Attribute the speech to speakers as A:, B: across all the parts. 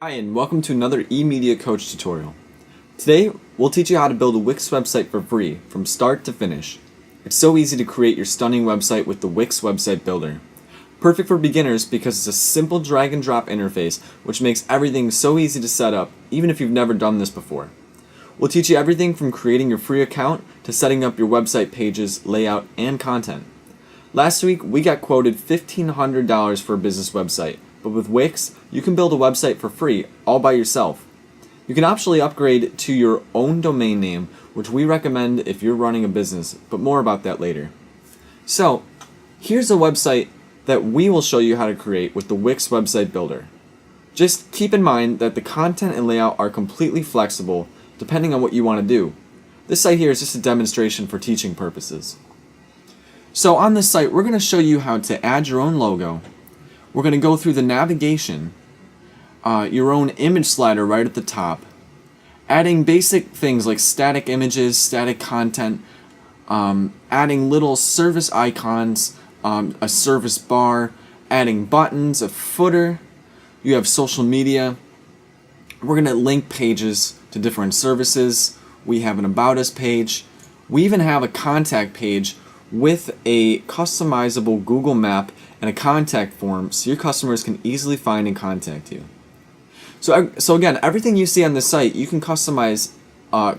A: Hi, and welcome to another eMedia Coach tutorial. Today, we'll teach you how to build a Wix website for free, from start to finish. It's so easy to create your stunning website with the Wix Website Builder. Perfect for beginners because it's a simple drag and drop interface which makes everything so easy to set up, even if you've never done this before. We'll teach you everything from creating your free account to setting up your website pages, layout, and content. Last week, we got quoted $1,500 for a business website. But with Wix, you can build a website for free, all by yourself. You can optionally upgrade to your own domain name, which we recommend if you're running a business, but more about that later. So, here's a website that we will show you how to create with the Wix Website Builder. Just keep in mind that the content and layout are completely flexible, depending on what you want to do. This site here is just a demonstration for teaching purposes. So on this site, we're going to show you how to add your own logo. We're going to go through the navigation, your own image slider right at the top, adding basic things like static images, static content, adding little service icons, a service bar, adding buttons, a footer. You have social media. We're going to link pages to different services. We have an About Us page. We even have a contact page with a customizable Google map and a contact form so your customers can easily find and contact you. So again, everything you see on this site you can customize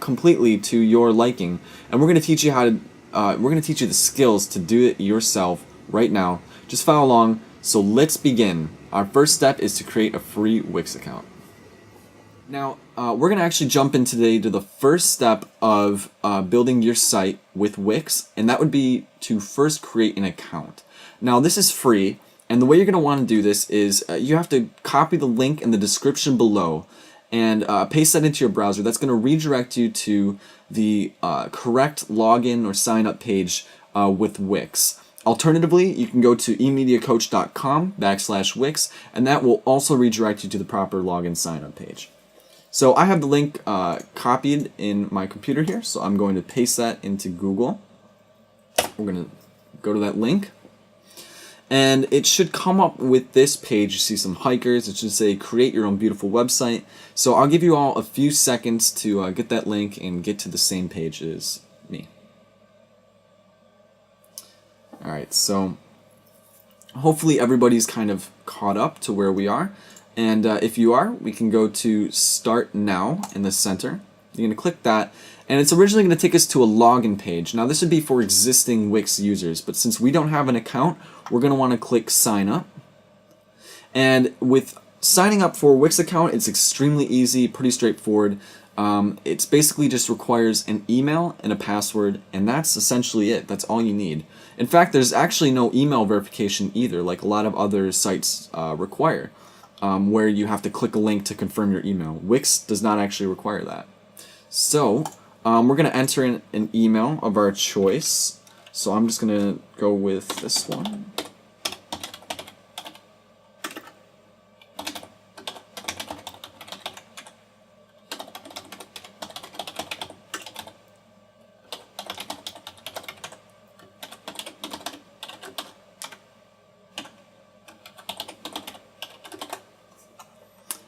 A: completely to your liking, and we're going to teach you how to we're going to teach you the skills to do it yourself right now. Just follow along. So let's begin. Our first step is to create a free Wix account. Now, we're going to actually jump in today to the first step of building your site with Wix, and that would be to first create an account. Now, this is free, and the way you're going to want to do this is you have to copy the link in the description below and paste that into your browser. That's going to redirect you to the correct login or sign up page with Wix. Alternatively, you can go to emediacoach.com/Wix, and that will also redirect you to the proper login sign up page. So I have the link copied in my computer here, so I'm going to paste that into Google. We're going to go to that link, and it should come up with this page. You see some hikers. It should say create your own beautiful website. So I'll give you all a few seconds to get that link and get to the same page as me. Alright, so hopefully everybody's kind of caught up to where we are. And if you are, we can go to Start Now in the center. You're going to click that, and it's originally going to take us to a login page. Now this would be for existing Wix users, but since we don't have an account, we're going to want to click Sign Up. And with signing up for a Wix account, it's extremely easy, pretty straightforward. It's basically just requires an email and a password, and that's essentially it. That's all you need. In fact, there's actually no email verification either, like a lot of other sites require. Where you have to click a link to confirm your email. Wix does not actually require that. So we're going to enter in an email of our choice. So I'm just going to go with this one.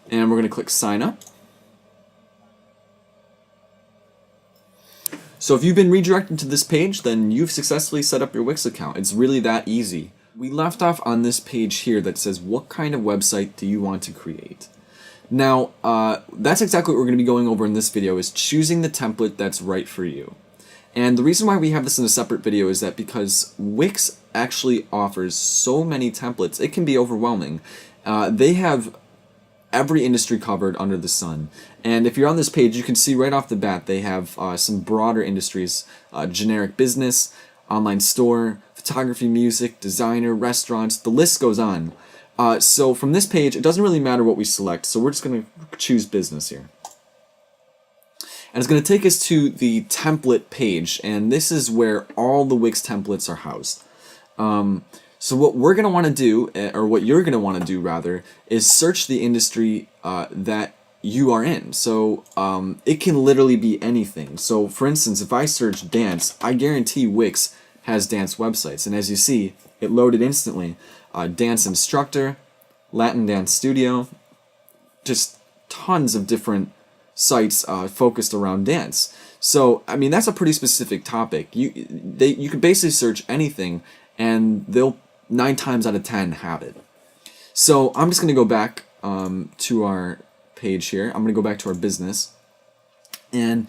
A: And we're going to click Sign Up. So if you've been redirected to this page, then you've successfully set up your Wix account. It's really that easy. We left off on this page here that says, what kind of website do you want to create? Now, that's exactly what we're going to be going over in this video, is choosing the template that's right for you. And the reason why we have this in a separate video is that because Wix actually offers so many templates, it can be overwhelming. They have every industry covered under the sun. And if you're on this page, you can see right off the bat they have some broader industries: generic business, online store, photography, music, designer, restaurants, the list goes on. So from this page, it doesn't really matter what we select, so we're just going to choose business here. And it's going to take us to the template page, and this is where all the Wix templates are housed. So what we're going to want to do, or what you're going to want to do rather, is search the industry that you are in. So it can literally be anything. So for instance, if I search dance, I guarantee Wix has dance websites. And as you see, it loaded instantly. Dance instructor, Latin dance studio, just tons of different sites focused around dance. So I mean that's a pretty specific topic. You could basically search anything, and they'll 9 times out of 10 have it. So I'm just going to go back to our page here. I'm going to go back to our business, and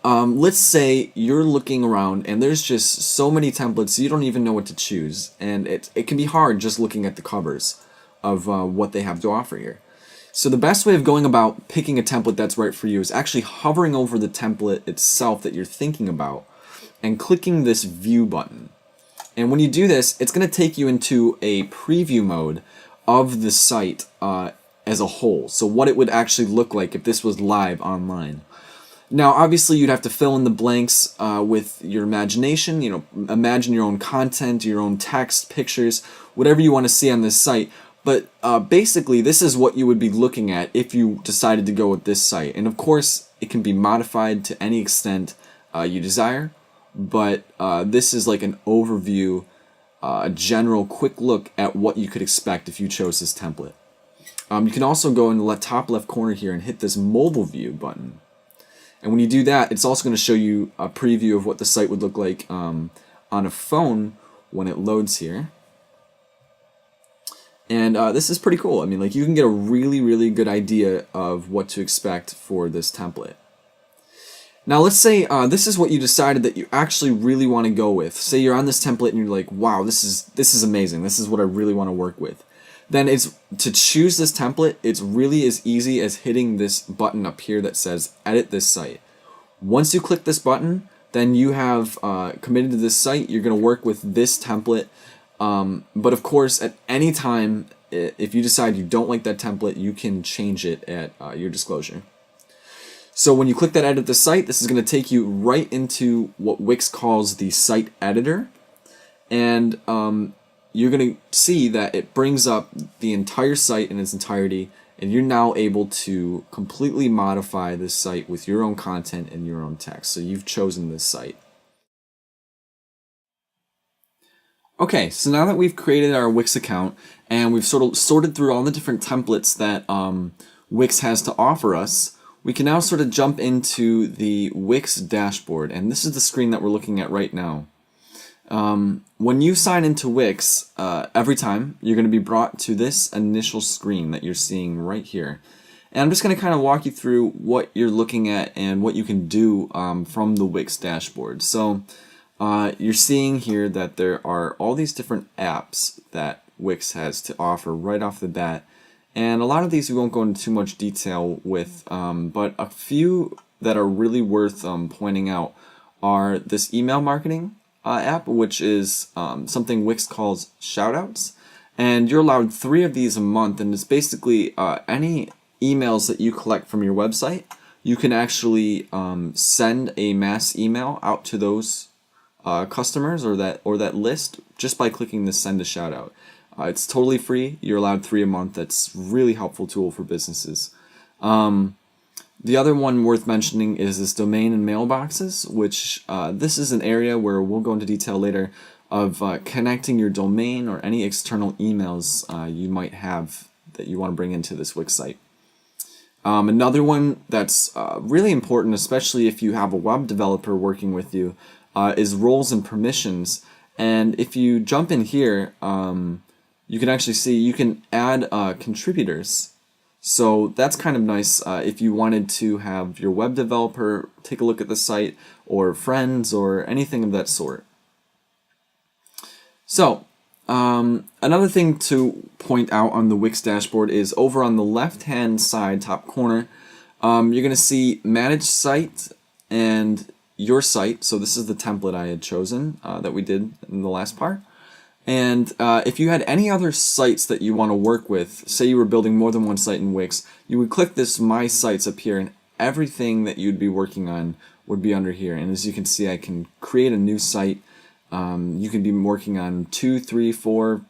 A: let's say you're looking around and there's just so many templates you don't even know what to choose, and it can be hard just looking at the covers of what they have to offer here. So the best way of going about picking a template that's right for you is actually hovering over the template itself that you're thinking about and clicking this view button. And when you do this, it's going to take you into a preview mode of the site as a whole. So what it would actually look like if this was live online. Now, obviously, you'd have to fill in the blanks with your imagination. You know, imagine your own content, your own text, pictures, whatever you want to see on this site. But basically, this is what you would be looking at if you decided to go with this site. And of course, it can be modified to any extent you desire. But this is like an overview, a general quick look at what you could expect if you chose this template. You can also go in the top left corner here and hit this mobile view button. And when you do that, it's also going to show you a preview of what the site would look like on a phone when it loads here. And this is pretty cool. I mean, like, you can get a really, really good idea of what to expect for this template. Now, let's say this is what you decided that you actually really want to go with. Say you're on this template and you're like, wow, this is amazing. This is what I really want to work with. Then it's to choose this template, it's really as easy as hitting this button up here that says edit this site. Once you click this button, then you have committed to this site. You're going to work with this template. But of course, at any time, if you decide you don't like that template, you can change it at your disclosure. So when you click that edit the site, this is going to take you right into what Wix calls the site editor. And you're going to see that it brings up the entire site in its entirety, and you're now able to completely modify this site with your own content and your own text. So you've chosen this site. Okay, so now that we've created our Wix account and we've sort of sorted through all the different templates that Wix has to offer us, we can now sort of jump into the Wix dashboard, and this is the screen that we're looking at right now. When you sign into Wix, every time you're going to be brought to this initial screen that you're seeing right here. And I'm just going to kind of walk you through what you're looking at and what you can do from the Wix dashboard. So you're seeing here that there are all these different apps that Wix has to offer right off the bat. And a lot of these we won't go into too much detail with, but a few that are really worth pointing out are this email marketing app, which is something Wix calls Shoutouts. And you're allowed 3 of these a month, and it's basically any emails that you collect from your website, you can actually send a mass email out to those customers or that list just by clicking the send a shoutout. It's totally free. You're allowed 3 a month. That's a really helpful tool for businesses. The other one worth mentioning is this domain and mailboxes, which this is an area where we'll go into detail later of connecting your domain or any external emails you might have that you want to bring into this Wix site. Another one that's really important, especially if you have a web developer working with you, is roles and permissions. And if you jump in here, you can actually see you can add contributors. So that's kind of nice if you wanted to have your web developer take a look at the site, or friends, or anything of that sort. So another thing to point out on the Wix dashboard is over on the left-hand side, top corner, you're going to see Manage Site and Your Site. So this is the template I had chosen that we did in the last part. And if you had any other sites that you want to work with, say you were building more than one site in Wix, you would click this My Sites up here, and everything that you'd be working on would be under here. And as you can see, I can create a new site. You can be working on 2, 3, 4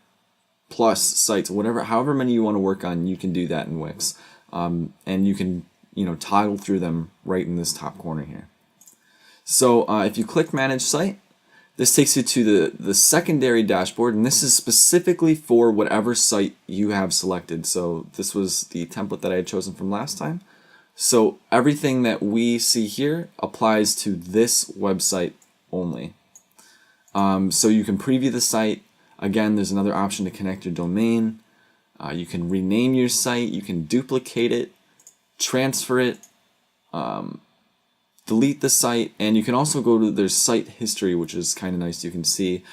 A: plus sites, however many you want to work on, you can do that in Wix. And you can, toggle through them right in this top corner here. So if you click Manage Site, this takes you to the secondary dashboard, and this is specifically for whatever site you have selected. So this was the template that I had chosen from last time. So everything that we see here applies to this website only. So you can preview the site. Again, there's another option to connect your domain. You can rename your site. You can duplicate it, transfer it, delete the site, and you can also go to their site history, which is kind of nice. You can see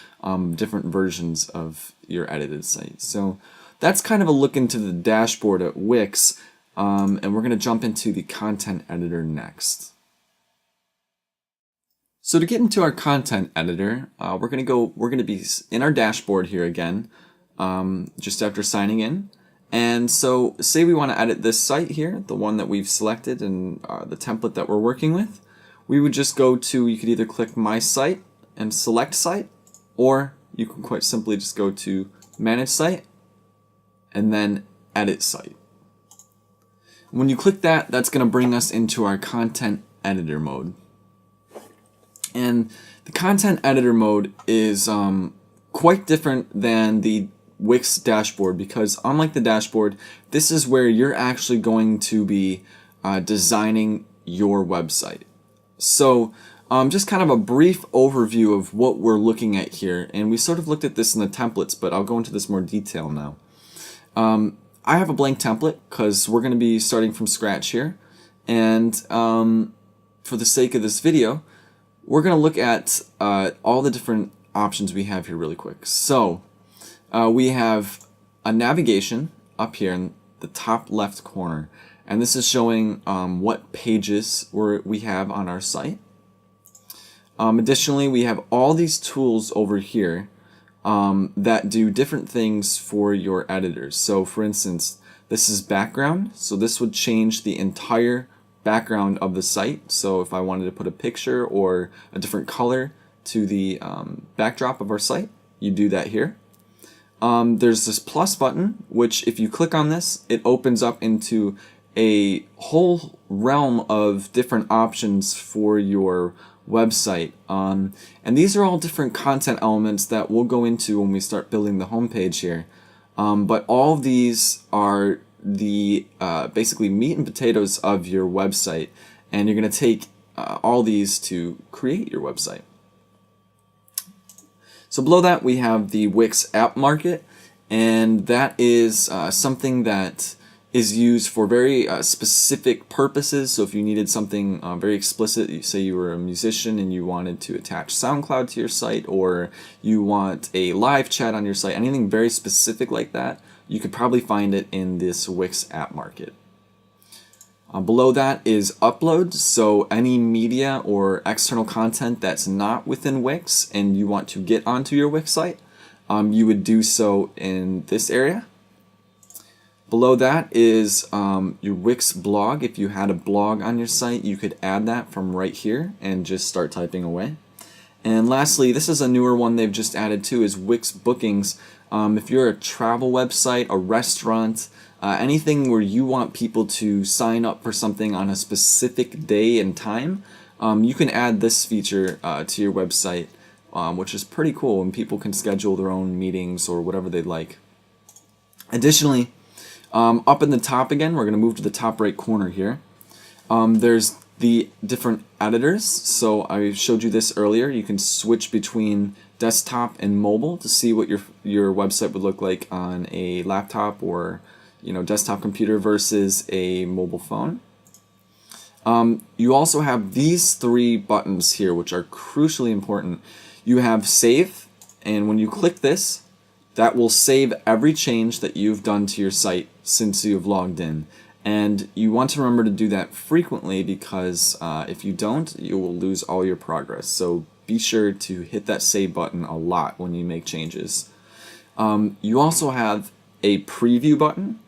A: different versions of your edited site. So that's kind of a look into the dashboard at Wix, and we're going to jump into the content editor next. So to get into our content editor, we're going to be in our dashboard here again, just after signing in. And so say we want to edit this site here, the one that we've selected and the template that we're working with. We would just go to, you could either click My Site and select Site, or you can quite simply just go to Manage Site and then Edit Site. When you click that, that's going to bring us into our content editor mode. And the content editor mode is quite different than the Wix dashboard, because unlike the dashboard, this is where you're actually going to be designing your website. So just kind of a brief overview of what we're looking at here, and we sort of looked at this in the templates, but I'll go into this more detail now. I have a blank template because we're going to be starting from scratch here, and for the sake of this video, we're going to look at all the different options we have here really quick. So we have a navigation up here in the top left corner, and this is showing what pages we have on our site. Additionally, we have all these tools over here that do different things for your editors. So for instance, this is background, so this would change the entire background of the site. So if I wanted to put a picture or a different color to the backdrop of our site, you do that here. There's this plus button, which if you click on this, it opens up into a whole realm of different options for your website. And these are all different content elements that we'll go into when we start building the homepage here. But all of these are the basically meat and potatoes of your website, and you're going to take all these to create your website. So below that we have the Wix App Market, and that is something that is used for very specific purposes. So if you needed something very explicit, you say you were a musician and you wanted to attach SoundCloud to your site, or you want a live chat on your site, anything very specific like that, you could probably find it in this Wix App Market. Below that is upload, so any media or external content that's not within Wix and you want to get onto your Wix site, you would do so in this area. Below that is your Wix blog. If you had a blog on your site, you could add that from right here and just start typing away. And lastly, this is a newer one they've just added too, is Wix bookings. If you're a travel website, a restaurant, anything where you want people to sign up for something on a specific day and time, you can add this feature to your website, which is pretty cool, and people can schedule their own meetings or whatever they'd like. Additionally, up in the top again, we're going to move to the top right corner here. There's the different editors. So I showed you this earlier. You can switch between desktop and mobile to see what your website would look like on a laptop or desktop computer versus a mobile phone. You also have these three buttons here, which are crucially important. You have save, and when you click this, that will save every change that you've done to your site since you've logged in. And you want to remember to do that frequently, because if you don't, you will lose all your progress. So be sure to hit that save button a lot when you make changes. You also have a preview button,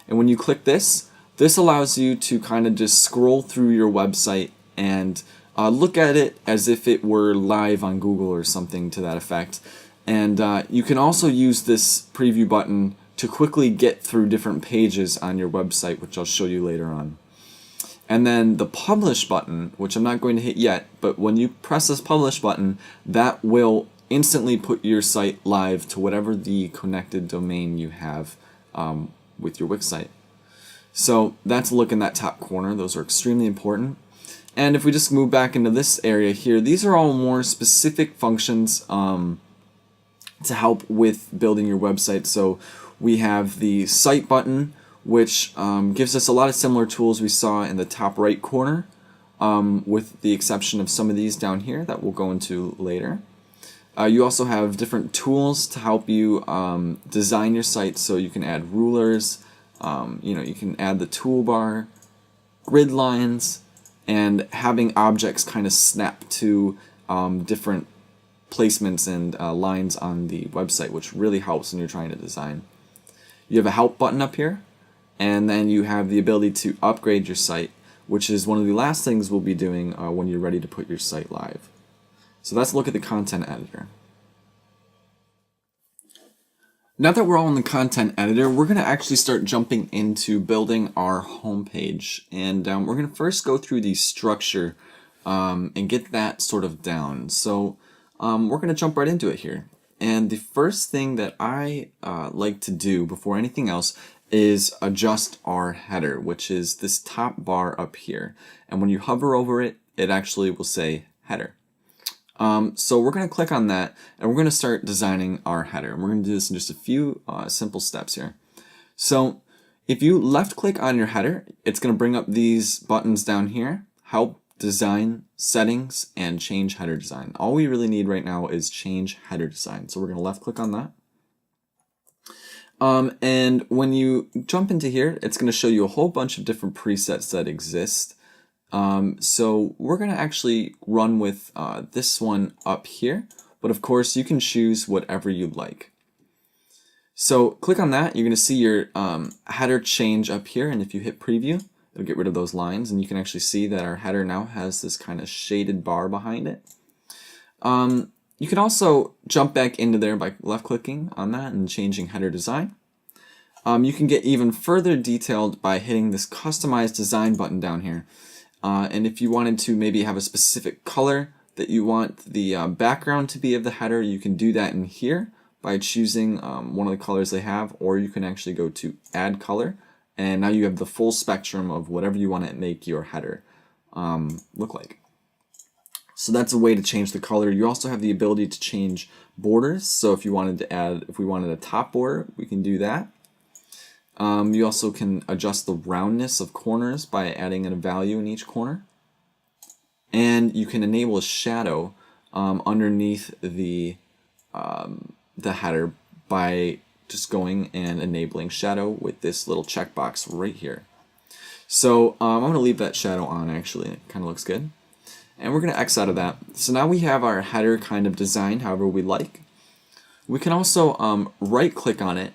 A: and when you click this, this allows you to kind of just scroll through your website and look at it as if it were live on Google or something to that effect. And you can also use this preview button to quickly get through different pages on your website, which I'll show you later on. And then the publish button, which I'm not going to hit yet, but when you press this publish button, that will instantly put your site live to whatever the connected domain you have with your Wix site. So that's a look in that top corner. Those are extremely important. And if we just move back into this area here, these are all more specific functions to help with building your website. So we have the site button, which gives us a lot of similar tools we saw in the top right corner, with the exception of some of these down here that we'll go into later. You also have different tools to help you design your site, so you can add rulers, you can add the toolbar, grid lines, and having objects kind of snap to different placements and lines on the website, which really helps when you're trying to design. You have a help button up here, and then you have the ability to upgrade your site, which is one of the last things we'll be doing when you're ready to put your site live. So let's look at the content editor. Now that we're all in the content editor, we're going to actually start jumping into building our homepage. And we're going to first go through the structure and get that sort of down. So we're going to jump right into it here. And the first thing that I like to do before anything else is adjust our header, which is this top bar up here. And when you hover over it, it actually will say header. So we're going to click on that, and we're going to start designing our header. And we're going to do this in just a few simple steps here. So if you left click on your header, it's going to bring up these buttons down here: help, design, settings, and change header design. All we really need right now is change header design. So we're going to left click on that. And when you jump into here, it's going to show you a whole bunch of different presets that exist. So we're going to actually run with this one up here, but of course you can choose whatever you'd like. So click on that, you're going to see your header change up here, and if you hit preview, it'll get rid of those lines, and you can actually see that our header now has this kind of shaded bar behind it. You can also jump back into there by left clicking on that and changing header design. You can get even further detailed by hitting this customize design button down here. And if you wanted to maybe have a specific color that you want the background to be of the header, you can do that in here by choosing one of the colors they have, or you can actually go to add color, and now you have the full spectrum of whatever you want to make your header look like. So that's a way to change the color. You also have the ability to change borders. So if you wanted to add, if we wanted a top border, we can do that. You also can adjust the roundness of corners by adding in a value in each corner. And you can enable a shadow underneath the header by just going and enabling shadow with this little checkbox right here. So I'm going to leave that shadow on actually. It kind of looks good. And we're going to X out of that. So now we have our header kind of designed however we like. We can also right click on it,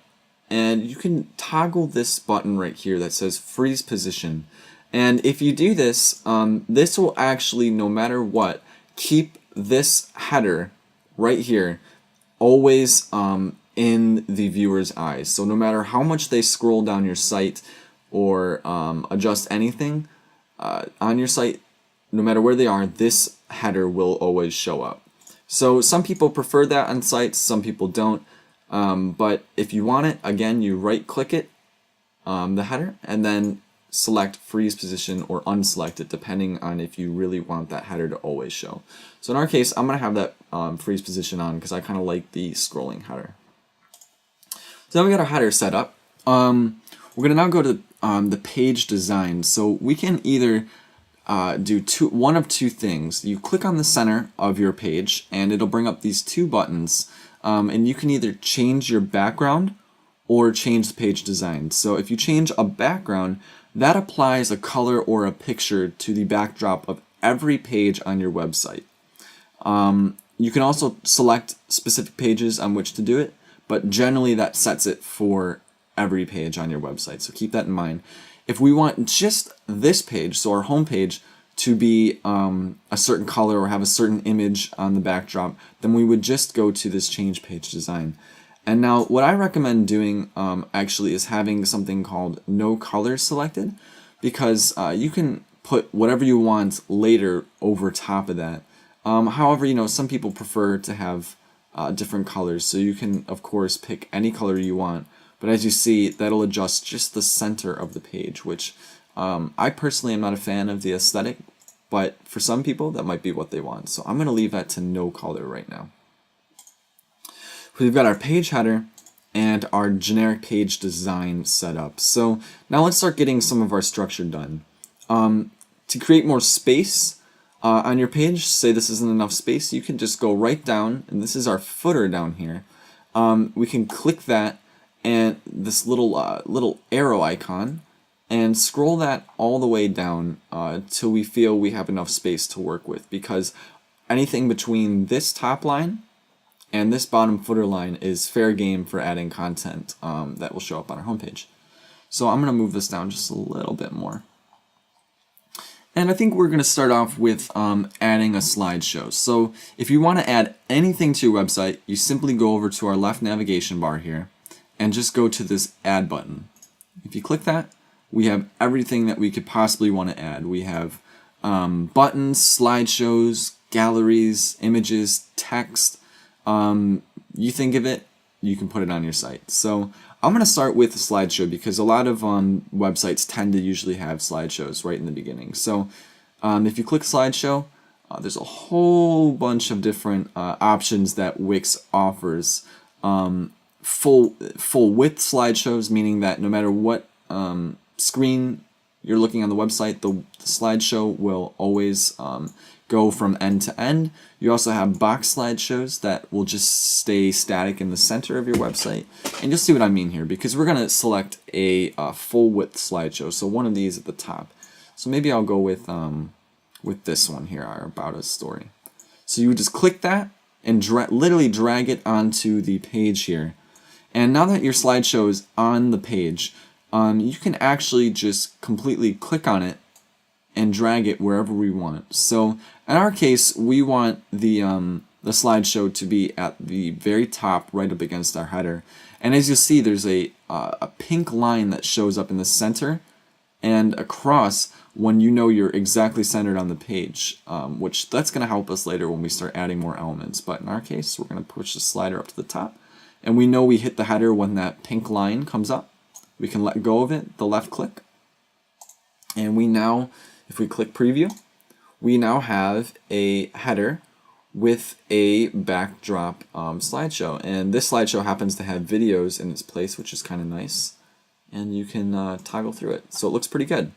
A: and you can toggle this button right here that says freeze position. And if you do this, this will actually, no matter what, keep this header right here always in the viewer's eyes. So no matter how much they scroll down your site or adjust anything on your site, no matter where they are, this header will always show up. So some people prefer that on sites, some people don't. But if you want it, again, you right click it, the header, and then select freeze position or unselect it depending on if you really want that header to always show. So in our case, I'm going to have that freeze position on because I kind of like the scrolling header. So now we got our header set up. We're going to now go to the page design. So we can either do one of two things. You click on the center of your page and it'll bring up these two buttons, and you can either change your background or change the page design. So if you change a background, that applies a color or a picture to the backdrop of every page on your website. You can also select specific pages on which to do it, but generally that sets it for every page on your website. So keep that in mind. If we want just this page, so our home page, to be a certain color or have a certain image on the backdrop, then we would just go to this change page design. And now what I recommend doing actually is having something called no color selected, because you can put whatever you want later over top of that. However, some people prefer to have different colors, so you can of course pick any color you want, But as you see, that'll adjust just the center of the page, which I personally am not a fan of the aesthetic, but for some people that might be what they want. So I'm going to leave that to no color right now. We've got our page header and our generic page design set up. So now let's start getting some of our structure done. To create more space on your page, say this isn't enough space, you can just go right down, and this is our footer down here. We can click that and this little arrow icon and scroll that all the way down till we feel we have enough space to work with, because anything between this top line and this bottom footer line is fair game for adding content that will show up on our homepage. So I'm going to move this down just a little bit more. And I think we're going to start off with adding a slideshow. So if you want to add anything to your website, you simply go over to our left navigation bar here and just go to this add button. If you click that, we have everything that we could possibly want to add. We have buttons, slideshows, galleries, images, text. You think of it, you can put it on your site. So I'm going to start with a slideshow because a lot of websites tend to usually have slideshows right in the beginning. So if you click slideshow, there's a whole bunch of different options that Wix offers. Full width slideshows, meaning that no matter what screen you're looking on the website, the slideshow will always go from end to end. You also have box slideshows that will just stay static in the center of your website. And you'll see what I mean here, because we're going to select a full width slideshow, so one of these at the top. So maybe I'll go with this one here, our About Us story. So you would just click that and literally drag it onto the page here. And now that your slideshow is on the page, you can actually just completely click on it and drag it wherever we want. So in our case, we want the slideshow to be at the very top, right up against our header. And as you'll see, there's a pink line that shows up in the center and across when you know you're exactly centered on the page, which that's going to help us later when we start adding more elements. But in our case, we're going to push the slider up to the top, and we know we hit the header when that pink line comes up. We can let go of it, the left click, and we now, if we click preview, we now have a header with a backdrop slideshow. And this slideshow happens to have videos in its place, which is kind of nice. And you can toggle through it. So it looks pretty good.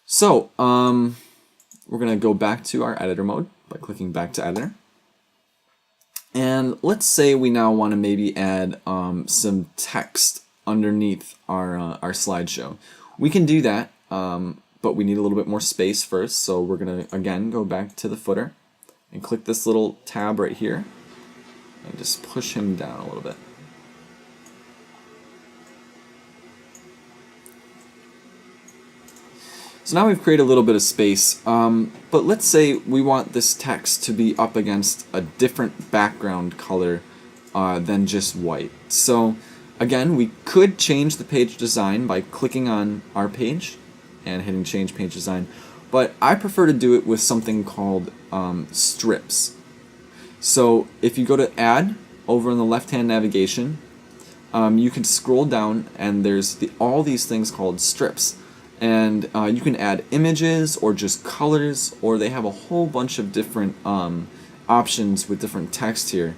A: So we're going to go back to our editor mode by clicking back to editor. And let's say we now want to maybe add some text underneath our slideshow. We can do that. But we need a little bit more space first, so we're going to again go back to the footer and click this little tab right here and just push him down a little bit. So now we've created a little bit of space, but let's say we want this text to be up against a different background color than just white. So again, we could change the page design by clicking on our page and hitting change page design, but I prefer to do it with something called strips. So if you go to add over in the left hand navigation, you can scroll down and there's all these things called strips, and you can add images or just colors, or they have a whole bunch of different options with different text here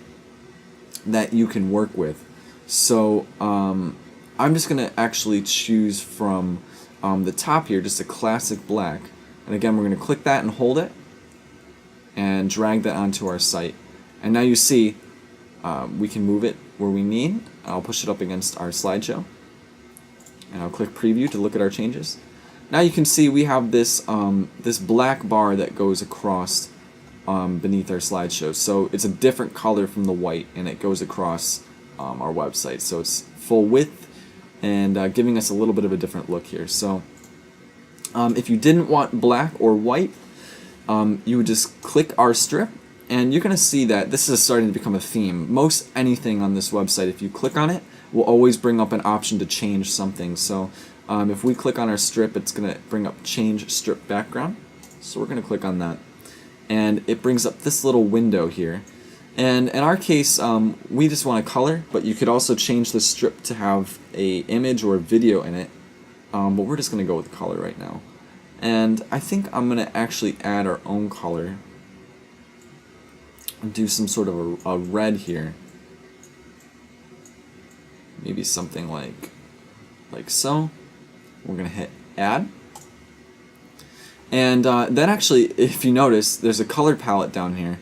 A: that you can work with. So I'm just gonna actually choose from the top here, just a classic black, and again we're going to click that and hold it and drag that onto our site, and now you see we can move it where we need. I'll push it up against our slideshow and I'll click preview to look at our changes. Now you can see we have this this black bar that goes across beneath our slideshow, so it's a different color from the white and it goes across our website, so it's full width and giving us a little bit of a different look here. So if you didn't want black or white, you would just click our strip, and you're going to see that this is starting to become a theme. Most anything on this website, if you click on it, will always bring up an option to change something. So if we click on our strip, it's going to bring up change strip background. So we're going to click on that, and it brings up this little window here. And in our case, we just want a color, but you could also change the strip to have a image or a video in it. But we're just going to go with color right now. And I think I'm going to actually add our own color and do some sort of a red here. Maybe something like so. We're going to hit add. And then actually, if you notice, there's a color palette down here.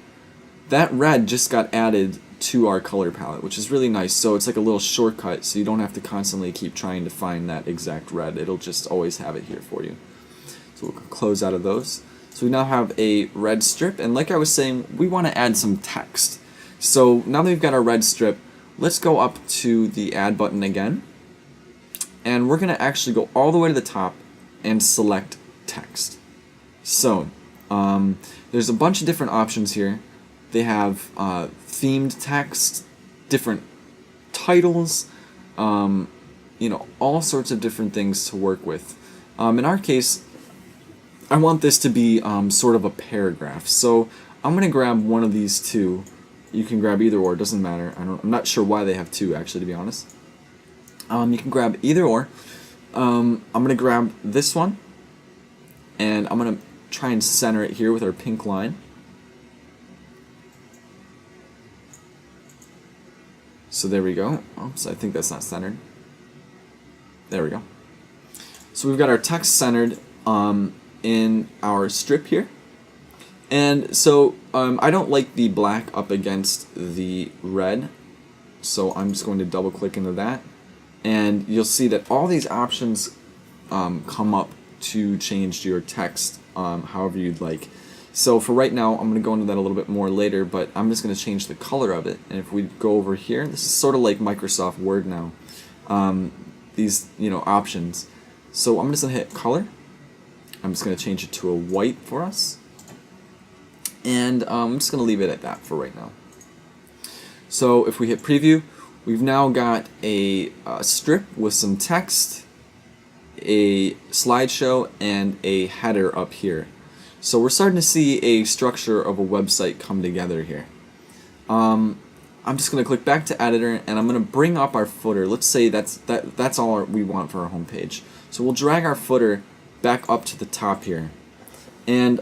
A: That red just got added to our color palette, which is really nice. So it's like a little shortcut, so you don't have to constantly keep trying to find that exact red. It'll just always have it here for you. So we'll close out of those. So we now have a red strip, and like I was saying, we want to add some text. So now that we've got our red strip, let's go up to the add button again, and we're going to actually go all the way to the top and select text. So there's a bunch of different options here. They have themed text, different titles, you know, all sorts of different things to work with. In our case, I want this to be sort of a paragraph. So I'm going to grab one of these two. You can grab either or, it doesn't matter. I'm not sure why they have two, actually, to be honest. You can grab either or. I'm going to grab this one, and I'm going to try and center it here with our pink line. So there we go. Oops, I think that's not centered. There we go. So we've got our text centered in our strip here. And so I don't like the black up against the red, so I'm just going to double click into that. And you'll see that all these options come up to change your text however you'd like. So for right now, I'm going to go into that a little bit more later, but I'm just going to change the color of it. And if we go over here, this is sort of like Microsoft Word now, these options. So I'm just going to hit color. I'm just going to change it to a white for us. And I'm just going to leave it at that for right now. So if we hit preview, we've now got a strip with some text, a slideshow, and a header up here. So we're starting to see a structure of a website come together here. I'm just going to click back to editor, and I'm going to bring up our footer. Let's say that's all we want for our home page. So we'll drag our footer back up to the top here. And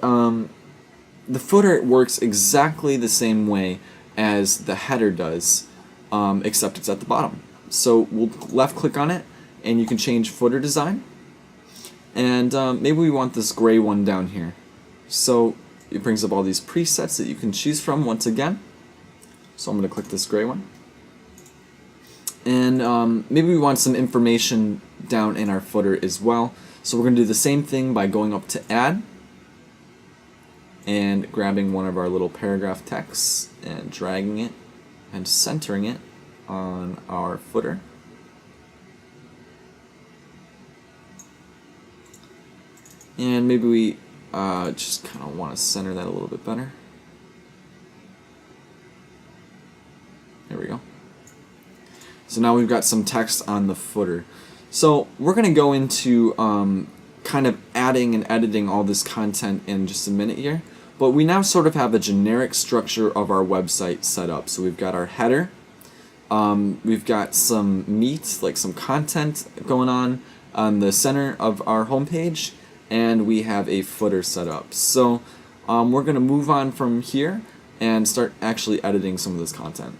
A: the footer works exactly the same way as the header does, except it's at the bottom. So we'll left click on it, and you can change footer design. And maybe we want this gray one down here. So it brings up all these presets that you can choose from once again. So I'm going to click this gray one. And maybe we want some information down in our footer as well. So we're going to do the same thing by going up to add and grabbing one of our little paragraph texts and dragging it and centering it on our footer. And maybe we just kind of want to center that a little bit better. There we go. So now we've got some text on the footer. So we're going to go into kind of adding and editing all this content in just a minute here. But we now sort of have a generic structure of our website set up. So we've got our header. We've got some meat, like some content going on the center of our homepage. And we have a footer set up. So we're going to move on from here and start actually editing some of this content.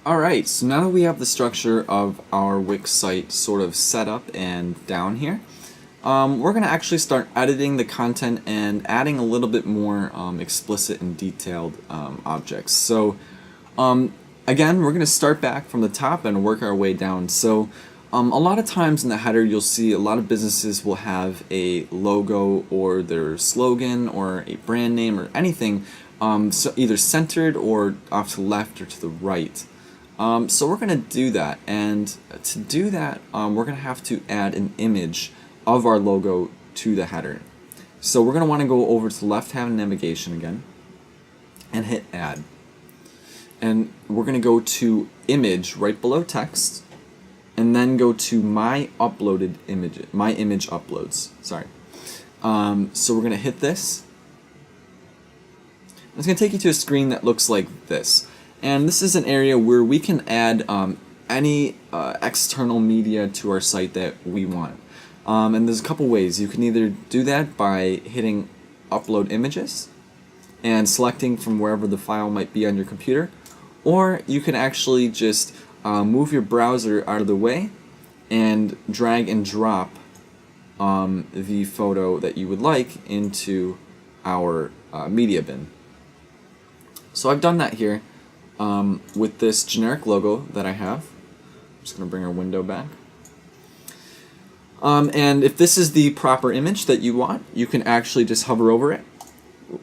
A: Alright, so now that we have the structure of our Wix site sort of set up and down here, we're going to actually start editing the content and adding a little bit more explicit and detailed objects. So again, we're going to start back from the top and work our way down. So a lot of times in the header you'll see a lot of businesses will have a logo or their slogan or a brand name or anything so either centered or off to the left or to the right. So we're going to do that, and to do that we're going to have to add an image of our logo to the header. So we're going to want to go over to the left hand navigation again and hit add. And we're going to go to image right below text, and then go to my uploaded image, my image uploads. Sorry. So we're going to hit this. It's going to take you to a screen that looks like this. And this is an area where we can add any external media to our site that we want. And there's a couple ways. You can either do that by hitting upload images and selecting from wherever the file might be on your computer, or you can actually just move your browser out of the way and drag and drop the photo that you would like into our media bin. So I've done that here with this generic logo that I have. I'm just going to bring our window back. And if this is the proper image that you want, you can actually just hover over it,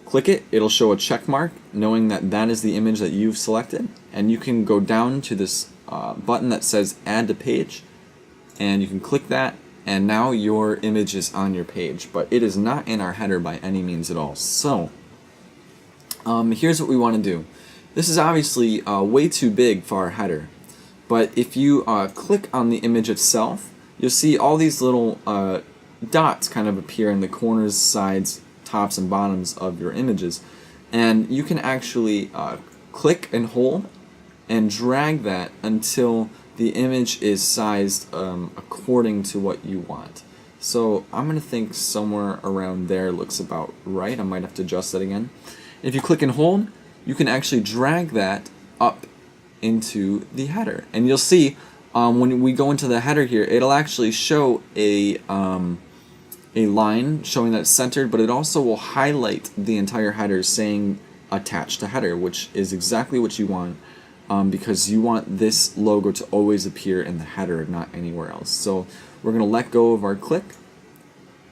A: click it, it'll show a check mark knowing that that is the image that you've selected, and you can go down to this button that says add to page, and you can click that, and now your image is on your page, but it is not in our header by any means at all. So here's what we want to do. This is obviously way too big for our header, but if you click on the image itself, you'll see all these little dots kind of appear in the corners, sides, tops, and bottoms of your images, and you can actually click and hold and drag that until the image is sized according to what you want. So I'm going to think somewhere around there looks about right. I might have to adjust that again. If you click and hold, you can actually drag that up into the header, and you'll see when we go into the header here, it'll actually show a line showing that it's centered, but it also will highlight the entire header saying attached to header, which is exactly what you want, because you want this logo to always appear in the header, not anywhere else. So we're going to let go of our click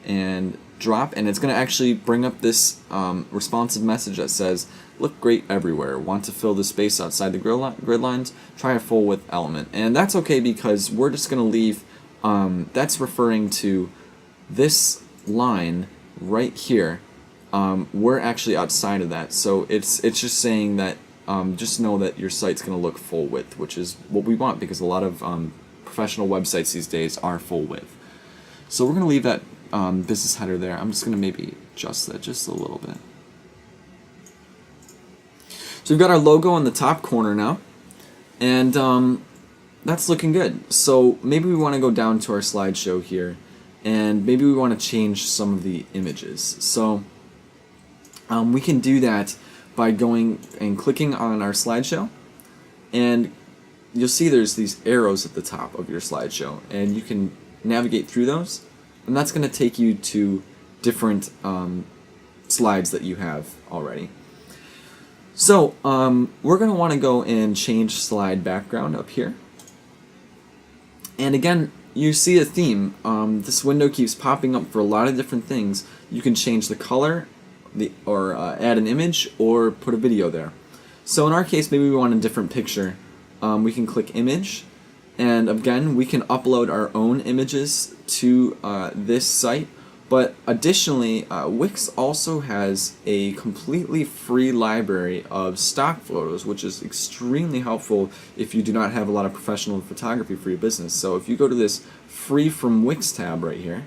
A: and drop, and it's going to actually bring up this responsive message that says, look great everywhere. Want to fill the space outside the grid lines? Try a full width element. And that's okay, because we're just going to leave, that's referring to this line right here. We're actually outside of that. So it's just saying that just know that your site's going to look full width, which is what we want, because a lot of professional websites these days are full width. So we're going to leave that business header there. I'm just going to maybe adjust that just a little bit. So we've got our logo on the top corner now, and that's looking good. So maybe we want to go down to our slideshow here, and maybe we want to change some of the images. So we can do that by going and clicking on our slideshow, and you'll see there's these arrows at the top of your slideshow, and you can navigate through those, and that's going to take you to different slides that you have already. So we're going to want to go and change slide background up here, and again you see a theme. This window keeps popping up for a lot of different things. You can change the color, or add an image, or put a video there. So in our case, maybe we want a different picture. We can click image, and again we can upload our own images to this site. But additionally, Wix also has a completely free library of stock photos, which is extremely helpful if you do not have a lot of professional photography for your business. So if you go to this Free from Wix tab right here,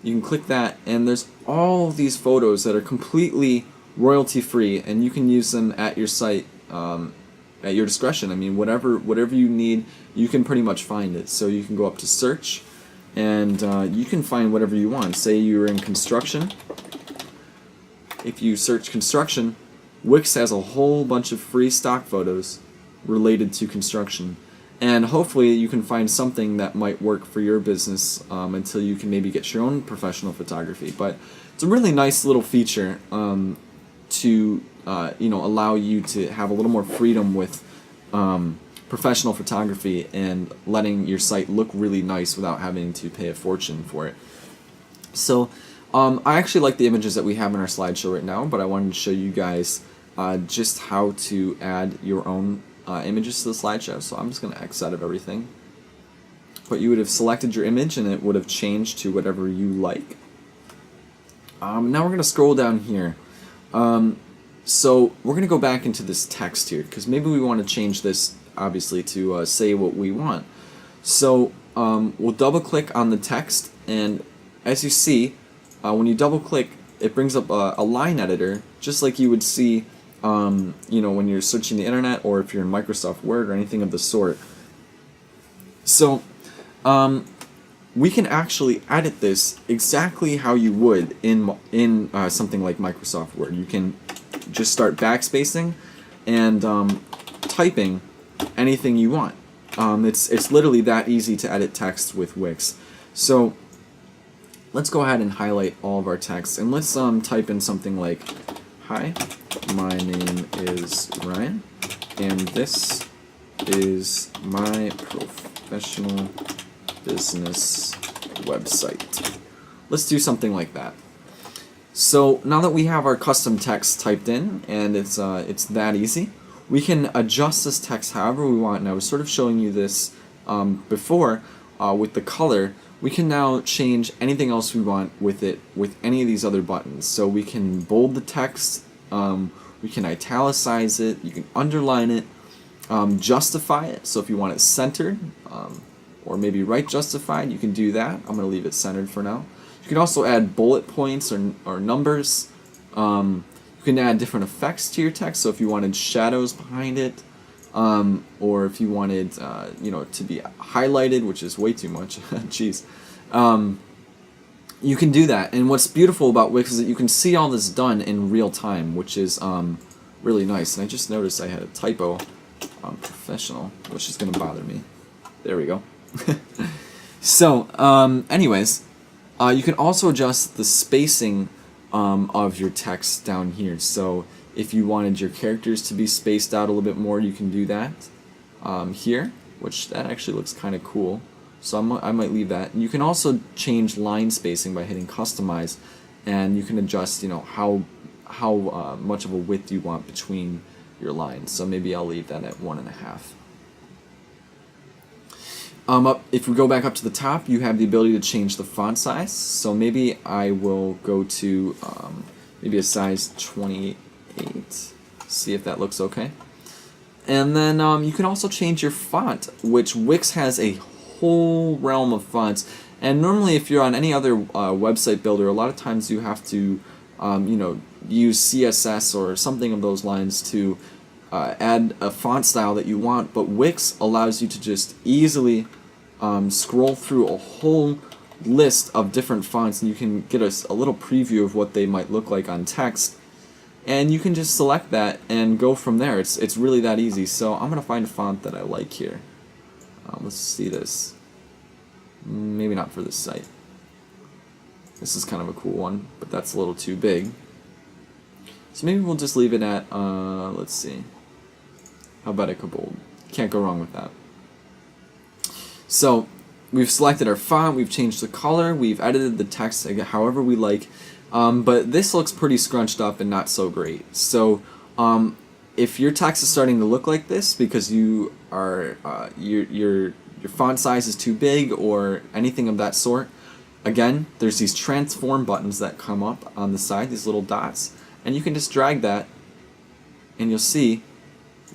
A: you can click that, and there's all these photos that are completely royalty free, and you can use them at your site at your discretion. I mean, whatever you need, you can pretty much find it. So you can go up to search, and you can find whatever you want. Say you're in construction. If you search construction, Wix has a whole bunch of free stock photos related to construction. And hopefully you can find something that might work for your business until you can maybe get your own professional photography. But it's a really nice little feature to allow you to have a little more freedom with professional photography and letting your site look really nice without having to pay a fortune for it. So I actually like the images that we have in our slideshow right now, but I wanted to show you guys just how to add your own images to the slideshow. So I'm just going to X out of everything. But you would have selected your image, and it would have changed to whatever you like. Now we're going to scroll down here. So we're going to go back into this text here, because maybe we want to change this, obviously, to say what we want. So we'll double click on the text, and as you see, when you double click, it brings up a line editor, just like you would see when you're searching the internet, or if you're in Microsoft Word or anything of the sort. So we can actually edit this exactly how you would in something like Microsoft Word. You can just start backspacing and typing anything you want. It's literally that easy to edit text with Wix. So let's go ahead and highlight all of our text, and let's type in something like, "Hi, my name is Ryan, and this is my professional business website." Let's do something like that. So now that we have our custom text typed in, and it's that easy, we can adjust this text however we want. And I was sort of showing you this before with the color. We can now change anything else we want with it with any of these other buttons. So we can bold the text, we can italicize it, you can underline it, justify it. So if you want it centered, or maybe right justified, you can do that. I'm going to leave it centered for now. You can also add bullet points or numbers. You can add different effects to your text. So if you wanted shadows behind it, or if you wanted to be highlighted, which is way too much, jeez, you can do that. And what's beautiful about Wix is that you can see all this done in real time, which is really nice. And I just noticed I had a typo on professional, which is going to bother me. There we go. So, anyways, you can also adjust the spacing of your text down here. So if you wanted your characters to be spaced out a little bit more, you can do that here, which that actually looks kind of cool. So I might leave that. You can also change line spacing by hitting customize, and you can adjust how much of a width you want between your lines. So maybe I'll leave that at 1.5. If we go back up to the top, you have the ability to change the font size. So maybe I will go to maybe a size 28, see if that looks okay. And then you can also change your font, which Wix has a whole realm of fonts. And normally if you're on any other website builder, a lot of times you have to use CSS or something of those lines to add a font style that you want. But Wix allows you to just easily scroll through a whole list of different fonts, and you can get a little preview of what they might look like on text, and you can just select that and go from there. It's really that easy. So I'm gonna find a font that I like here. Let's see this. Maybe not for this site. This is kind of a cool one, but that's a little too big. So maybe we'll just leave it at let's see. How about a bold? Can't go wrong with that. So we've selected our font, we've changed the color, we've edited the text however we like, but this looks pretty scrunched up and not so great. So if your text is starting to look like this because you are your font size is too big or anything of that sort, again, there's these transform buttons that come up on the side, these little dots, and you can just drag that, and you'll see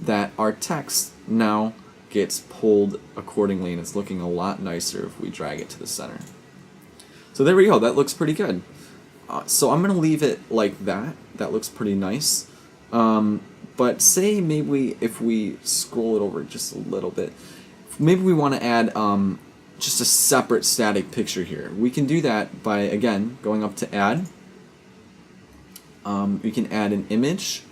A: that our text now gets pulled accordingly, and it's looking a lot nicer if we drag it to the center. So there we go, that looks pretty good. So I'm going to leave it like that. That looks pretty nice. But say maybe if we scroll it over just a little bit, maybe we want to add just a separate static picture here. We can do that by, again, going up to add. We can add an image,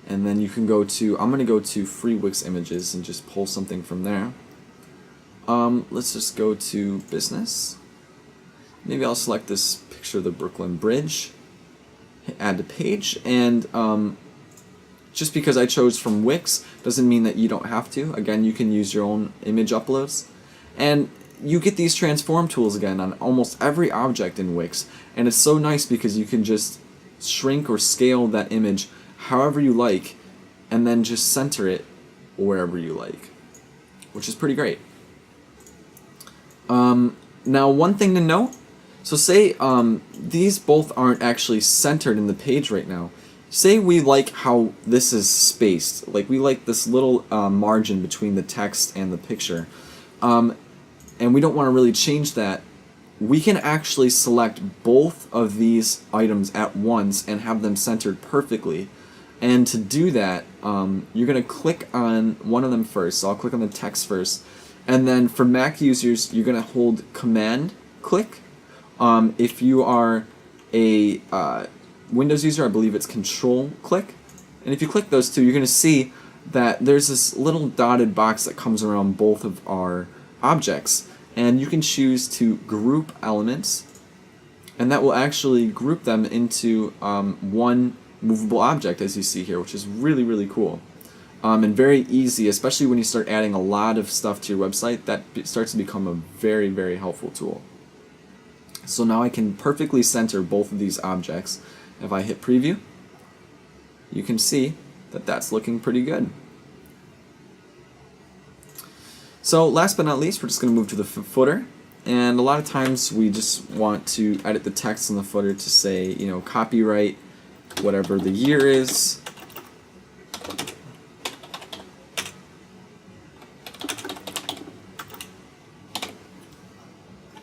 A: and then you can go to, I'm going to go to free Wix images and just pull something from there. Let's just go to business. Maybe I'll select this picture of the Brooklyn Bridge, hit add to page, and just because I chose from Wix doesn't mean that you don't have to. Again, you can use your own image uploads. And you get these transform tools again on almost every object in Wix, and it's so nice because you can just shrink or scale that image however you like, and then just center it wherever you like, which is pretty great. Now, one thing to note, so say these both aren't actually centered in the page right now. Say we like how this is spaced, like we like this little margin between the text and the picture, and we don't want to really change that we can actually select both of these items at once and have them centered perfectly. And to do that, you're going to click on one of them first. So I'll click on the text first. And then for Mac users, you're going to hold Command click. If you are a Windows user, I believe it's Control click. And if you click those two, you're going to see that there's this little dotted box that comes around both of our objects. And you can choose to group elements, and that will actually group them into one movable object, as you see here, which is really, really cool. And very easy, especially when you start adding a lot of stuff to your website. That starts to become a very, very helpful tool. So now I can perfectly center both of these objects. If I hit preview, you can see that that's looking pretty good. So last but not least, we're just going to move to the footer. And a lot of times we just want to edit the text in the footer to say, you know, copyright, whatever the year is.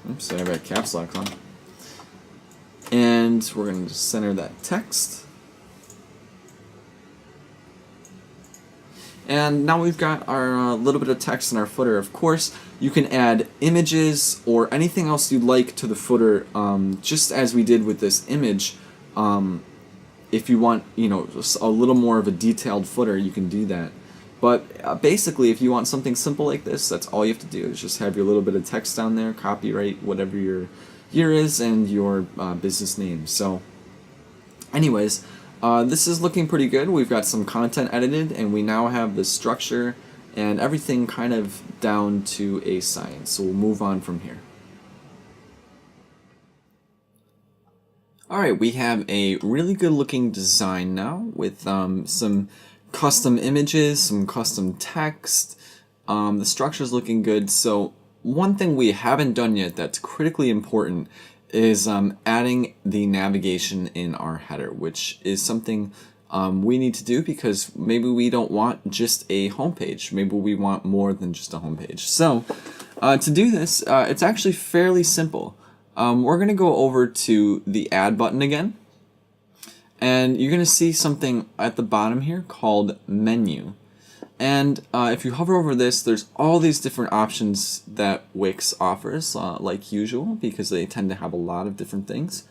A: Oops, sorry, I've got caps lock on. And we're going to center that text. And now we've got our little bit of text in our footer. Of course, you can add images or anything else you'd like to the footer, just as we did with this image. If you want, you know, a little more of a detailed footer, you can do that. But basically, if you want something simple like this, that's all you have to do is just have your little bit of text down there, copyright, whatever your year is, and your business name. So, anyways. This is looking pretty good. We've got some content edited, and we now have the structure and everything kind of down to a science. So we'll move on from here. Alright, we have a really good looking design now with some custom images, some custom text. The structure is looking good. So one thing we haven't done yet that's critically important is adding the navigation in our header, which is something we need to do because maybe we don't want just a homepage. Maybe we want more than just a homepage. So to do this, it's actually fairly simple. We're going to go over to the Add button again, and you're going to see something at the bottom here called Menu. And if you hover over this, there's all these different options that Wix offers, like usual, because they tend to have a lot of different things.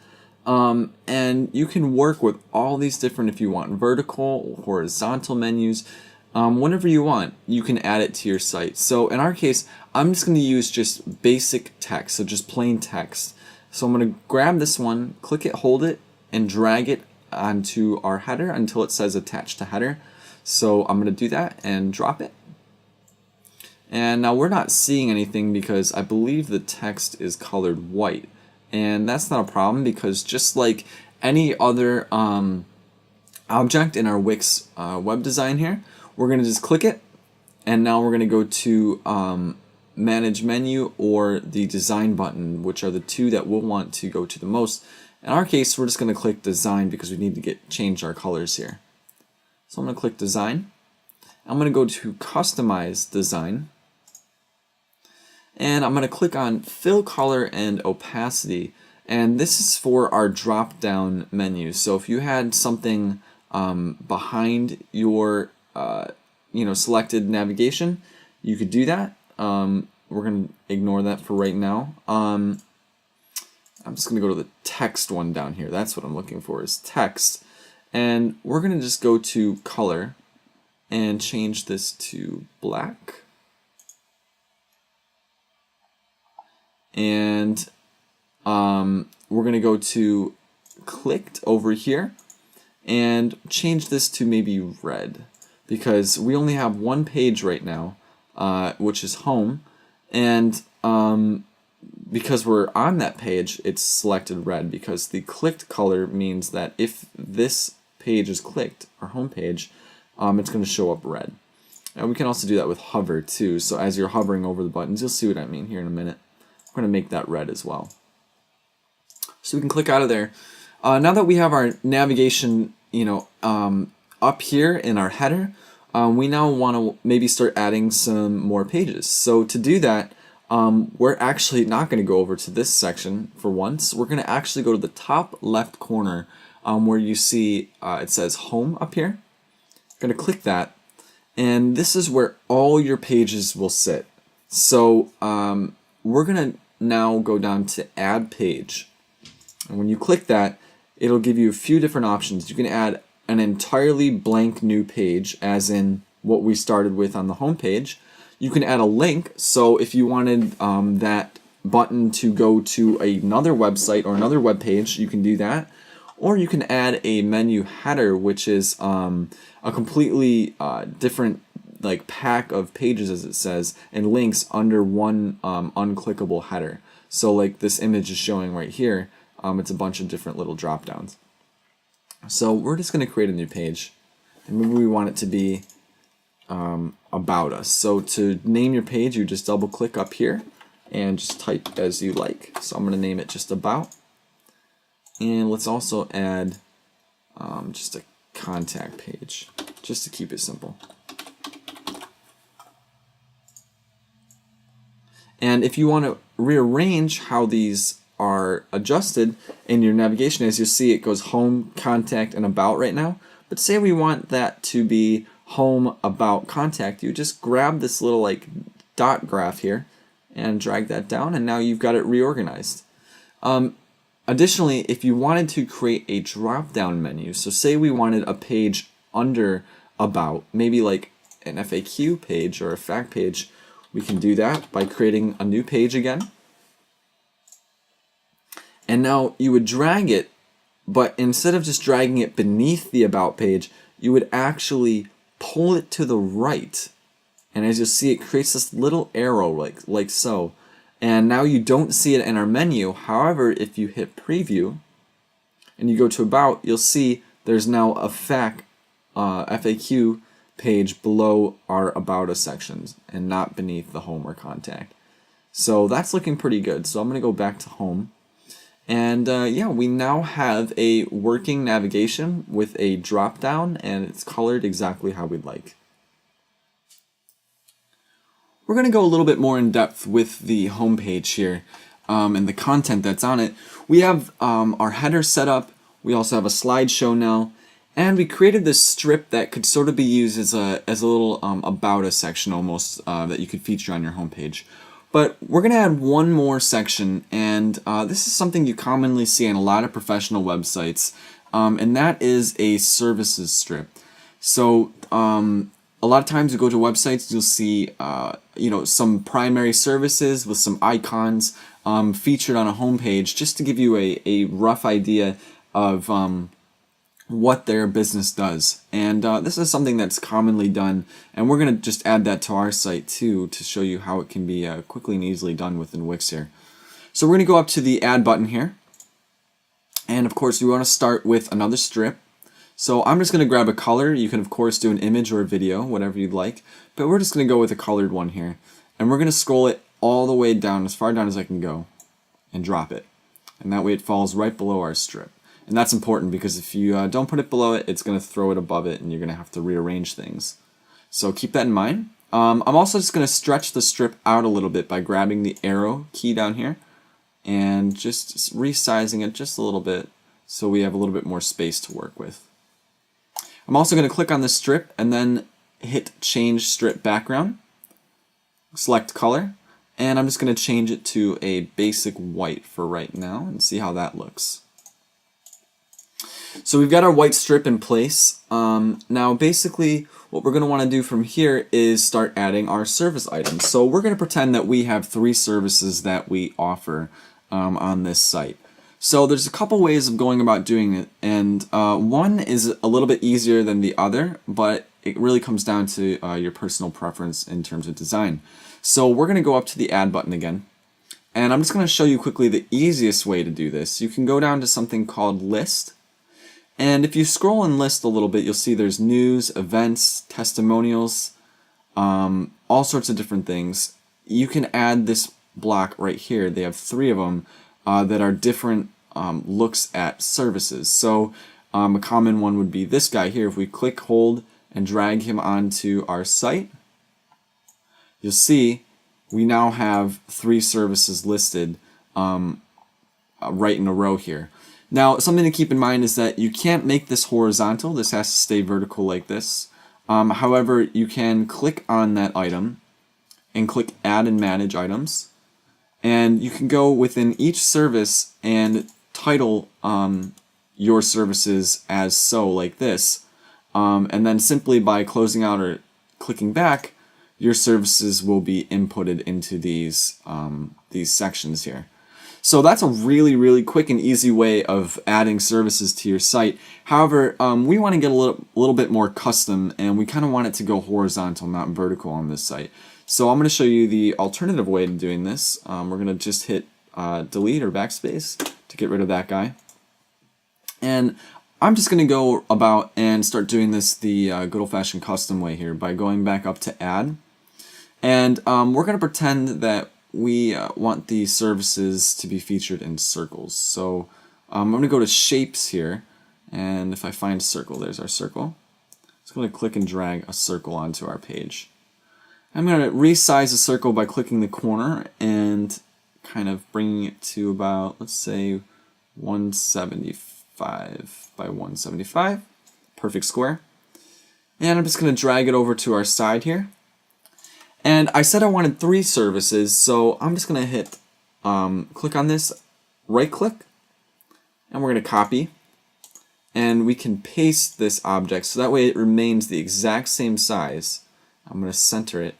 A: And you can work with all these different, if you want vertical, horizontal menus, whenever you want, you can add it to your site. So in our case, I'm just going to use just basic text, so just plain text. So I'm going to grab this one, click it, hold it, and drag it onto our header until it says attach to header. So I'm going to do that and drop it. And now we're not seeing anything because I believe the text is colored white. And that's not a problem because just like any other object in our Wix web design here, we're going to just click it. And now we're going to go to Manage Menu or the Design button, which are the two that we'll want to go to the most. In our case, we're just going to click Design because we need to change our colors here. So I'm going to click Design. I'm going to go to Customize Design. And I'm going to click on Fill Color and Opacity. And this is for our drop-down menu. So if you had something behind your selected navigation, you could do that. We're going to ignore that for right now. I'm just going to go to the text one down here. That's what I'm looking for, is text. And we're going to just go to color and change this to black. And we're going to go to clicked over here and change this to maybe red because we only have one page right now, which is home. And because we're on that page, it's selected red because the clicked color means that if this page is clicked, our home page, it's going to show up red. And we can also do that with hover too. So as you're hovering over the buttons, you'll see what I mean here in a minute. We're going to make that red as well. So we can click out of there. Now that we have our navigation, up here in our header, we now want to maybe start adding some more pages. So to do that, we're actually not going to go over to this section for once. We're going to actually go to the top left corner where you see it says Home up here. Going to click that, and this is where all your pages will sit. So we're going to now go down to Add Page. And when you click that, it'll give you a few different options. You can add an entirely blank new page, as in what we started with on the home page. You can add a link, so if you wanted that button to go to another website or another web page, you can do that. Or you can add a menu header, which is a completely different pack of pages, as it says, and links under one unclickable header. So like this image is showing right here, it's a bunch of different little drop downs. So we're just going to create a new page, and maybe we want it to be about us. So to name your page, you just double click up here and just type as you like. So I'm going to name it just about. And let's also add just a contact page, just to keep it simple. And if you want to rearrange how these are adjusted in your navigation, as you'll see, it goes home, contact, and about right now. But say we want that to be home, about, contact, you just grab this little dot graph here and drag that down, and now you've got it reorganized. Additionally, if you wanted to create a drop-down menu, so say we wanted a page under about, maybe like an FAQ page or a fact page, we can do that by creating a new page again. And now you would drag it, but instead of just dragging it beneath the about page, you would actually pull it to the right. And as you'll see, it creates this little arrow like so. And now you don't see it in our menu. However, if you hit preview and you go to about, you'll see there's now a FAQ page below our about us sections and not beneath the home or contact. So that's looking pretty good. So I'm going to go back to home. And yeah, we now have a working navigation with a drop down, and it's colored exactly how we'd like. We're going to go a little bit more in depth with the home page here and the content that's on it. We have our header set up. We also have a slideshow now, and we created this strip that could sort of be used as a little about us section almost that you could feature on your home page. But we're going to add one more section, and this is something you commonly see on a lot of professional websites, and that is a services strip. So a lot of times you go to websites, you'll see some primary services with some icons featured on a home page, just to give you a rough idea of what their business does. And this is something that's commonly done, and we're going to just add that to our site too to show you how it can be quickly and easily done within Wix here. So we're going to go up to the add button here, and of course we want to start with another strip. So I'm just going to grab a color. You can of course do an image or a video, whatever you'd like, but we're just going to go with a colored one here, and we're going to scroll it all the way down, as far down as I can go, and drop it, and that way it falls right below our strip. And that's important because if you don't put it below it, it's going to throw it above it, and you're going to have to rearrange things. So keep that in mind. I'm also just going to stretch the strip out a little bit by grabbing the arrow key down here and just resizing it just a little bit so we have a little bit more space to work with. I'm also going to click on the strip and then hit Change Strip Background, select Color, and I'm just going to change it to a basic white for right now and see how that looks. So we've got our white strip in place. Now basically what we're going to want to do from here is start adding our service items. So we're going to pretend that we have 3 services that we offer on this site. So there's a couple ways of going about doing it, and one is a little bit easier than the other, but it really comes down to your personal preference in terms of design. So we're going to go up to the add button again, and I'm just going to show you quickly the easiest way to do this. You can go down to something called List, and if you scroll in List a little bit, you'll see there's news, events, testimonials, all sorts of different things. You can add this block right here. They have 3 of them that are different looks at services. So a common one would be this guy here. If we click, hold, and drag him onto our site, you'll see we now have 3 services listed right in a row here. Now, something to keep in mind is that you can't make this horizontal. This has to stay vertical like this. However, you can click on that item and click Add and Manage Items. And you can go within each service and title your services as so, like this. And then simply by closing out or clicking back, your services will be inputted into these sections here. So that's a really, really quick and easy way of adding services to your site. However, we want to get a little bit more custom, and we kind of want it to go horizontal, not vertical on this site. So I'm going to show you the alternative way to doing this. We're going to just hit delete or backspace to get rid of that guy. And I'm just going to go about and start doing this the good old-fashioned custom way here by going back up to add. And we're going to pretend that we want these services to be featured in circles. So I'm going to go to shapes here, and if I find circle, there's our circle. Just going to click and drag a circle onto our page. I'm going to resize the circle by clicking the corner and kind of bringing it to about, let's say, 175 by 175. Perfect square. And I'm just going to drag it over to our side here. And I said I wanted 3 services, so I'm just going to hit click on this, right click, and we're going to copy. And we can paste this object so that way it remains the exact same size. I'm going to center it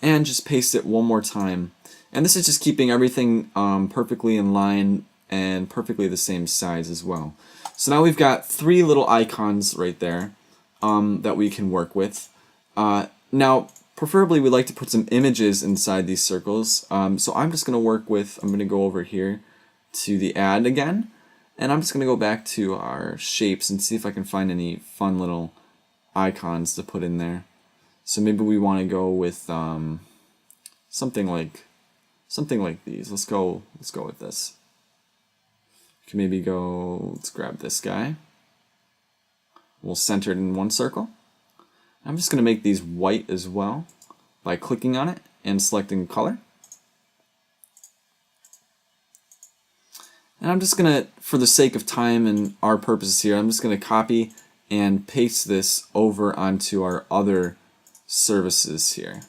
A: and just paste it one more time. And this is just keeping everything perfectly in line and perfectly the same size as well. So now we've got 3 little icons right there that we can work with. Now, preferably we'd like to put some images inside these circles. So I'm just going to work with, I'm going to go over here to the add again. And I'm just going to go back to our shapes and see if I can find any fun little icons to put in there. So maybe we want to go with something like these. Let's go with this. We can maybe go, let's grab this guy. We'll center it in one circle. I'm just going to make these white as well by clicking on it and selecting color. And I'm just going to, for the sake of time and our purposes here, I'm just going to copy and paste this over onto our other services here.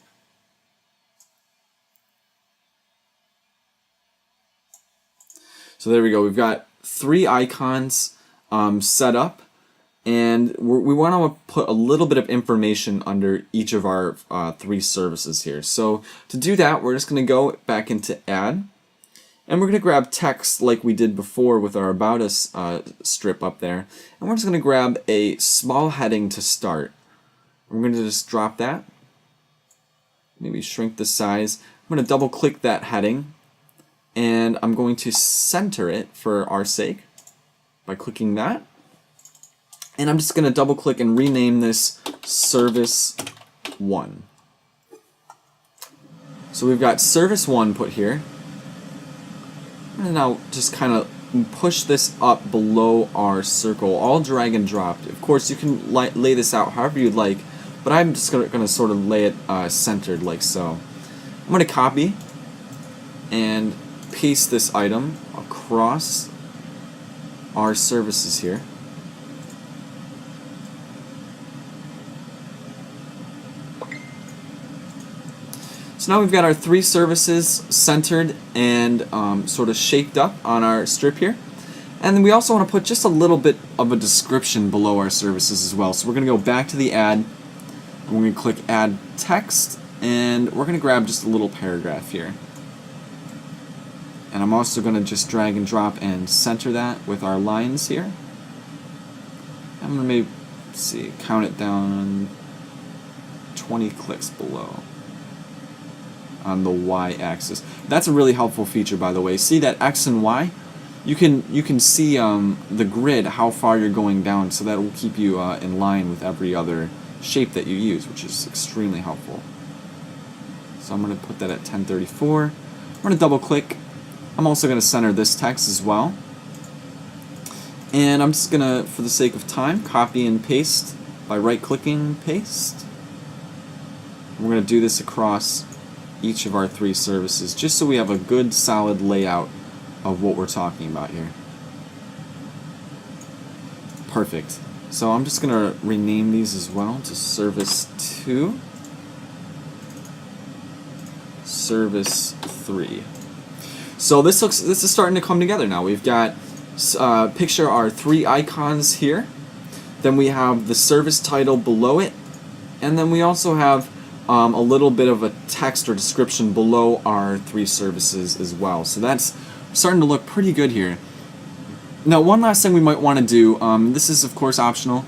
A: So there we go. We've got 3 icons set up. And we want to put a little bit of information under each of our 3 services here. So to do that, we're just going to go back into Add. And we're going to grab text like we did before with our About Us strip up there. And we're just going to grab a small heading to start. We're going to just drop that. Maybe shrink the size. I'm going to double click that heading. And I'm going to center it for our sake by clicking that. And I'm just going to double click and rename this Service 1. So we've got Service 1 put here. And now just kind of push this up below our circle, all drag and drop. Of course, you can lay this out however you'd like, but I'm just going to sort of lay it centered like so. I'm going to copy and paste this item across our services here. So now we've got our 3 services centered and sort of shaped up on our strip here. And then we also want to put just a little bit of a description below our services as well. So we're going to go back to the add, and we're going to click Add Text, and we're going to grab just a little paragraph here. And I'm also going to just drag and drop and center that with our lines here. I'm going to maybe, see, count it down 20 clicks below on the Y-axis. That's a really helpful feature, by the way. See that X and Y? You can see the grid, how far you're going down, so that will keep you in line with every other shape that you use, which is extremely helpful. So I'm going to put that at 1034. I'm going to double click. I'm also going to center this text as well. And I'm just going to, for the sake of time, copy and paste by right-clicking, paste. We're going to do this across each of our 3 services, just so we have a good solid layout of what we're talking about here. Perfect. So I'm just going to rename these as well to Service 2, Service 3. So this is starting to come together now. We've got picture our 3 icons here. Then we have the service title below it, and then we also have a little bit of a text or description below our 3 services as well. So that's starting to look pretty good here. Now, one last thing we might want to do, this is of course optional,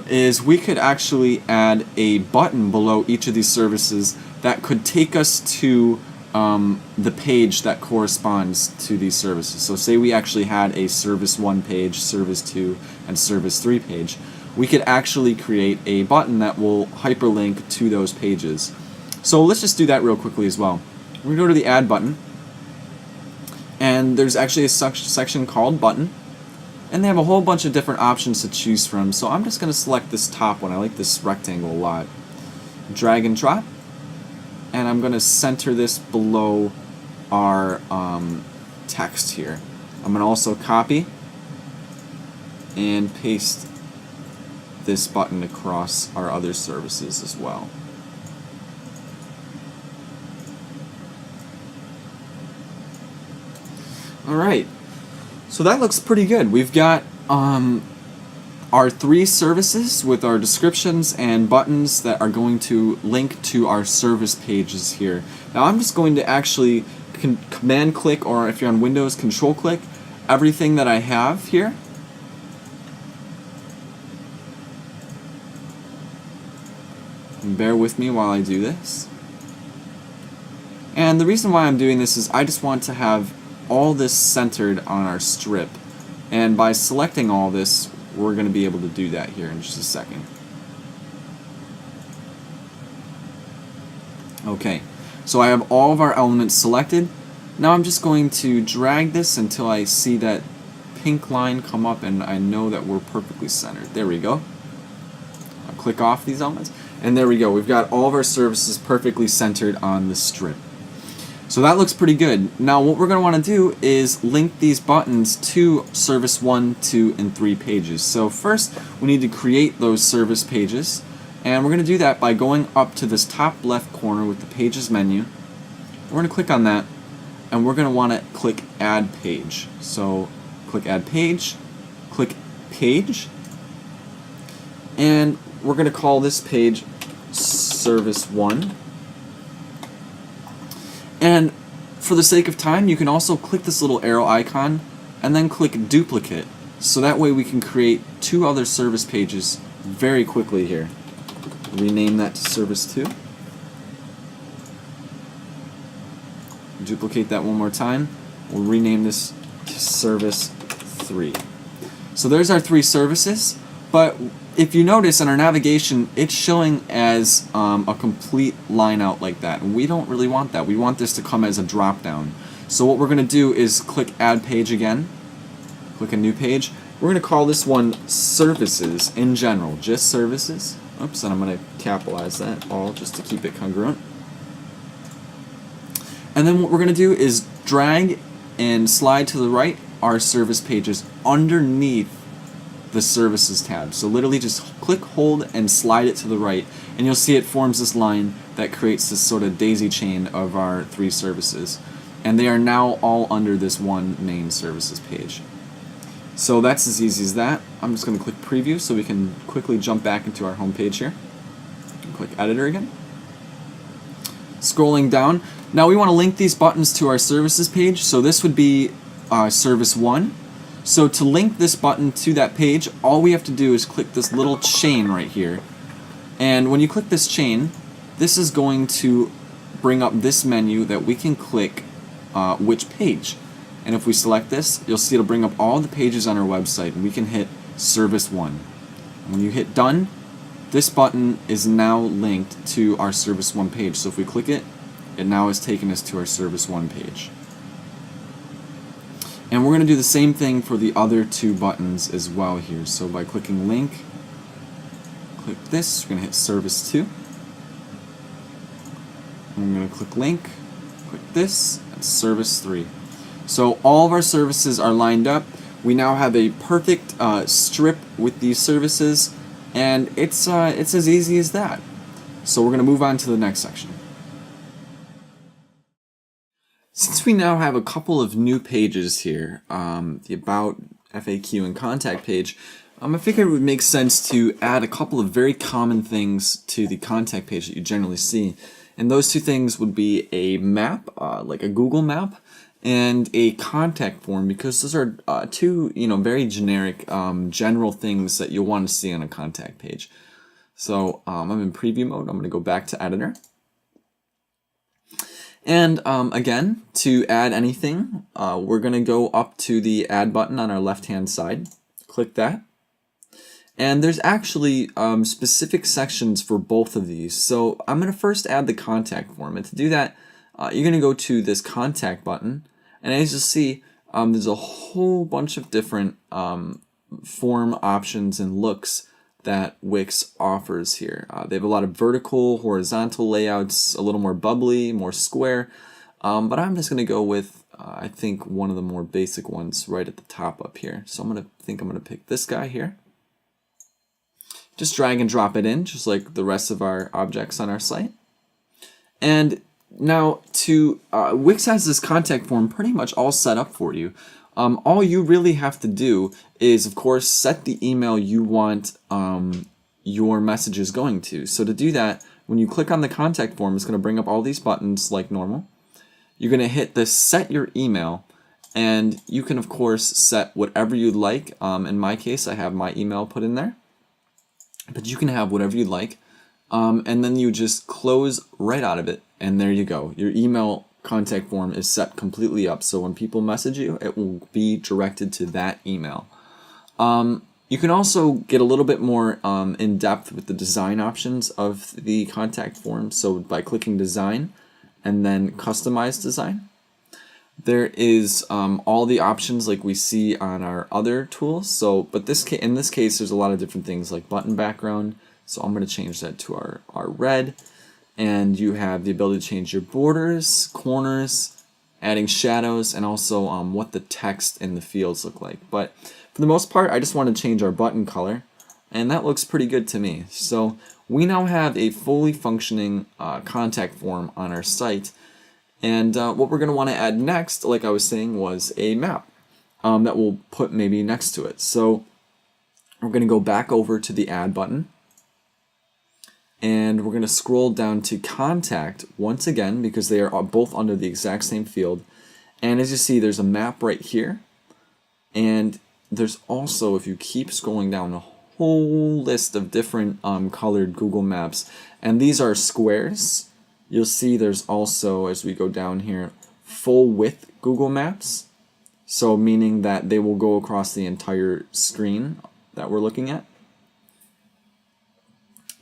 A: is we could actually add a button below each of these services that could take us to the page that corresponds to these services. So say we actually had a Service 1 page, Service 2, and Service 3 page. We could actually create a button that will hyperlink to those pages. So let's just do that real quickly as well. We're going to go to the Add button, and there's actually a section called Button, and they have a whole bunch of different options to choose from. So I'm just going to select this top one. I like this rectangle a lot. Drag and drop. And I'm going to center this below our text here. I'm going to also copy and paste this button across our other services as well. Alright, so that looks pretty good. We've got our 3 services with our descriptions and buttons that are going to link to our service pages here. Now I'm just going to actually command click, or if you're on Windows, control click everything that I have here. And bear with me while I do this. And the reason why I'm doing this is I just want to have all this centered on our strip. And by selecting all this, we're going to be able to do that here in just a second. Okay, so I have all of our elements selected. Now I'm just going to drag this until I see that pink line come up and I know that we're perfectly centered. There we go. I'll click off these elements, and there we go. We've got all of our services perfectly centered on the strip. So that looks pretty good. Now what we're going to want to do is link these buttons to Service 1, 2, and 3 pages. So first we need to create those service pages, and we're going to do that by going up to this top left corner with the Pages menu. We're going to click on that, and we're going to want to click Add Page. So click Add Page, click Page, and we're going to call this page Service 1. And for the sake of time, you can also click this little arrow icon and then click Duplicate, so that way we can create 2 other service pages very quickly here. Rename that to Service 2. Duplicate that one more time. We'll rename this to Service 3. So there's our 3 services, but if you notice in our navigation, it's showing as a complete line out like that, and we don't really want that. We want this to come as a drop down. So what we're going to do is click Add Page again, click a new page. We're going to call this one Services in general, just Services. Oops, and I'm going to capitalize that all just to keep it congruent. And then what we're going to do is drag and slide to the right our service pages underneath the Services tab. So literally just click, hold, and slide it to the right, and you'll see it forms this line that creates this sort of daisy chain of our 3 services. And they are now all under this one main services page. So that's as easy as that. I'm just going to click Preview so we can quickly jump back into our home page here. Click Editor again. Scrolling down. Now we want to link these buttons to our services page, so this would be Service 1. So to link this button to that page, all we have to do is click this little chain right here. And when you click this chain, this is going to bring up this menu that we can click which page. And if we select this, you'll see it'll bring up all the pages on our website, and we can hit Service 1. When you hit Done, this button is now linked to our Service 1 page. So if we click it, it now has taken us to our Service 1 page. And we're going to do the same thing for the other 2 buttons as well here. So by clicking Link, click this, we're going to hit Service 2. I'm going to click link, click this, and service 3. So all of our services are lined up. We now have a perfect strip with these services, and it's as easy as that. So we're going to move on to the next section. Since we now have a couple of new pages here, the About, FAQ, and Contact page, I figured it would make sense to add a couple of very common things to the Contact page that you generally see. And those two things would be a map, like a Google map, and a contact form, because those are two very generic, general things that you'll want to see on a contact page. So I'm in preview mode. I'm going to go back to editor. And again, to add anything, we're going to go up to the add button on our left hand side. Click that. And there's actually specific sections for both of these. So I'm going to first add the contact form. And to do that, you're going to go to this contact button. And as you'll see, there's a whole bunch of different form options and looks that Wix offers here. They have a lot of vertical, horizontal layouts, a little more bubbly, more square, but I'm just going to go with, I think, one of the more basic ones right at the top up here. So I'm going to pick this guy here. Just drag and drop it in, just like the rest of our objects on our site. And now Wix has this contact form pretty much all set up for you. All you really have to do is, of course, set the email you want your messages going to. So to do that, when you click on the contact form, it's going to bring up all these buttons like normal. You're going to hit the set your email, and you can, of course, set whatever you'd like. In my case, I have my email put in there, but you can have whatever you'd like. And then you just close right out of it, and there you go. Your email contact form is set completely up, so when people message you, it will be directed to that email. You can also get a little bit more in depth with the design options of the contact form. So by clicking design and then customize design, there is all the options like we see on our other tools. So, but in this case, there's a lot of different things like button background. So I'm going to change that to our red. And you have the ability to change your borders, corners, adding shadows, and also what the text in the fields look like. But for the most part, I just want to change our button color, and that looks pretty good to me. So we now have a fully functioning contact form on our site. And what we're going to want to add next, like I was saying, was a map that we'll put maybe next to it. So we're going to go back over to the add button. And we're going to scroll down to contact once again, because they are both under the exact same field. And as you see, there's a map right here. And there's also, if you keep scrolling down, a whole list of different colored Google Maps. And these are squares. You'll see there's also, as we go down here, full width Google Maps. So meaning that they will go across the entire screen that we're looking at.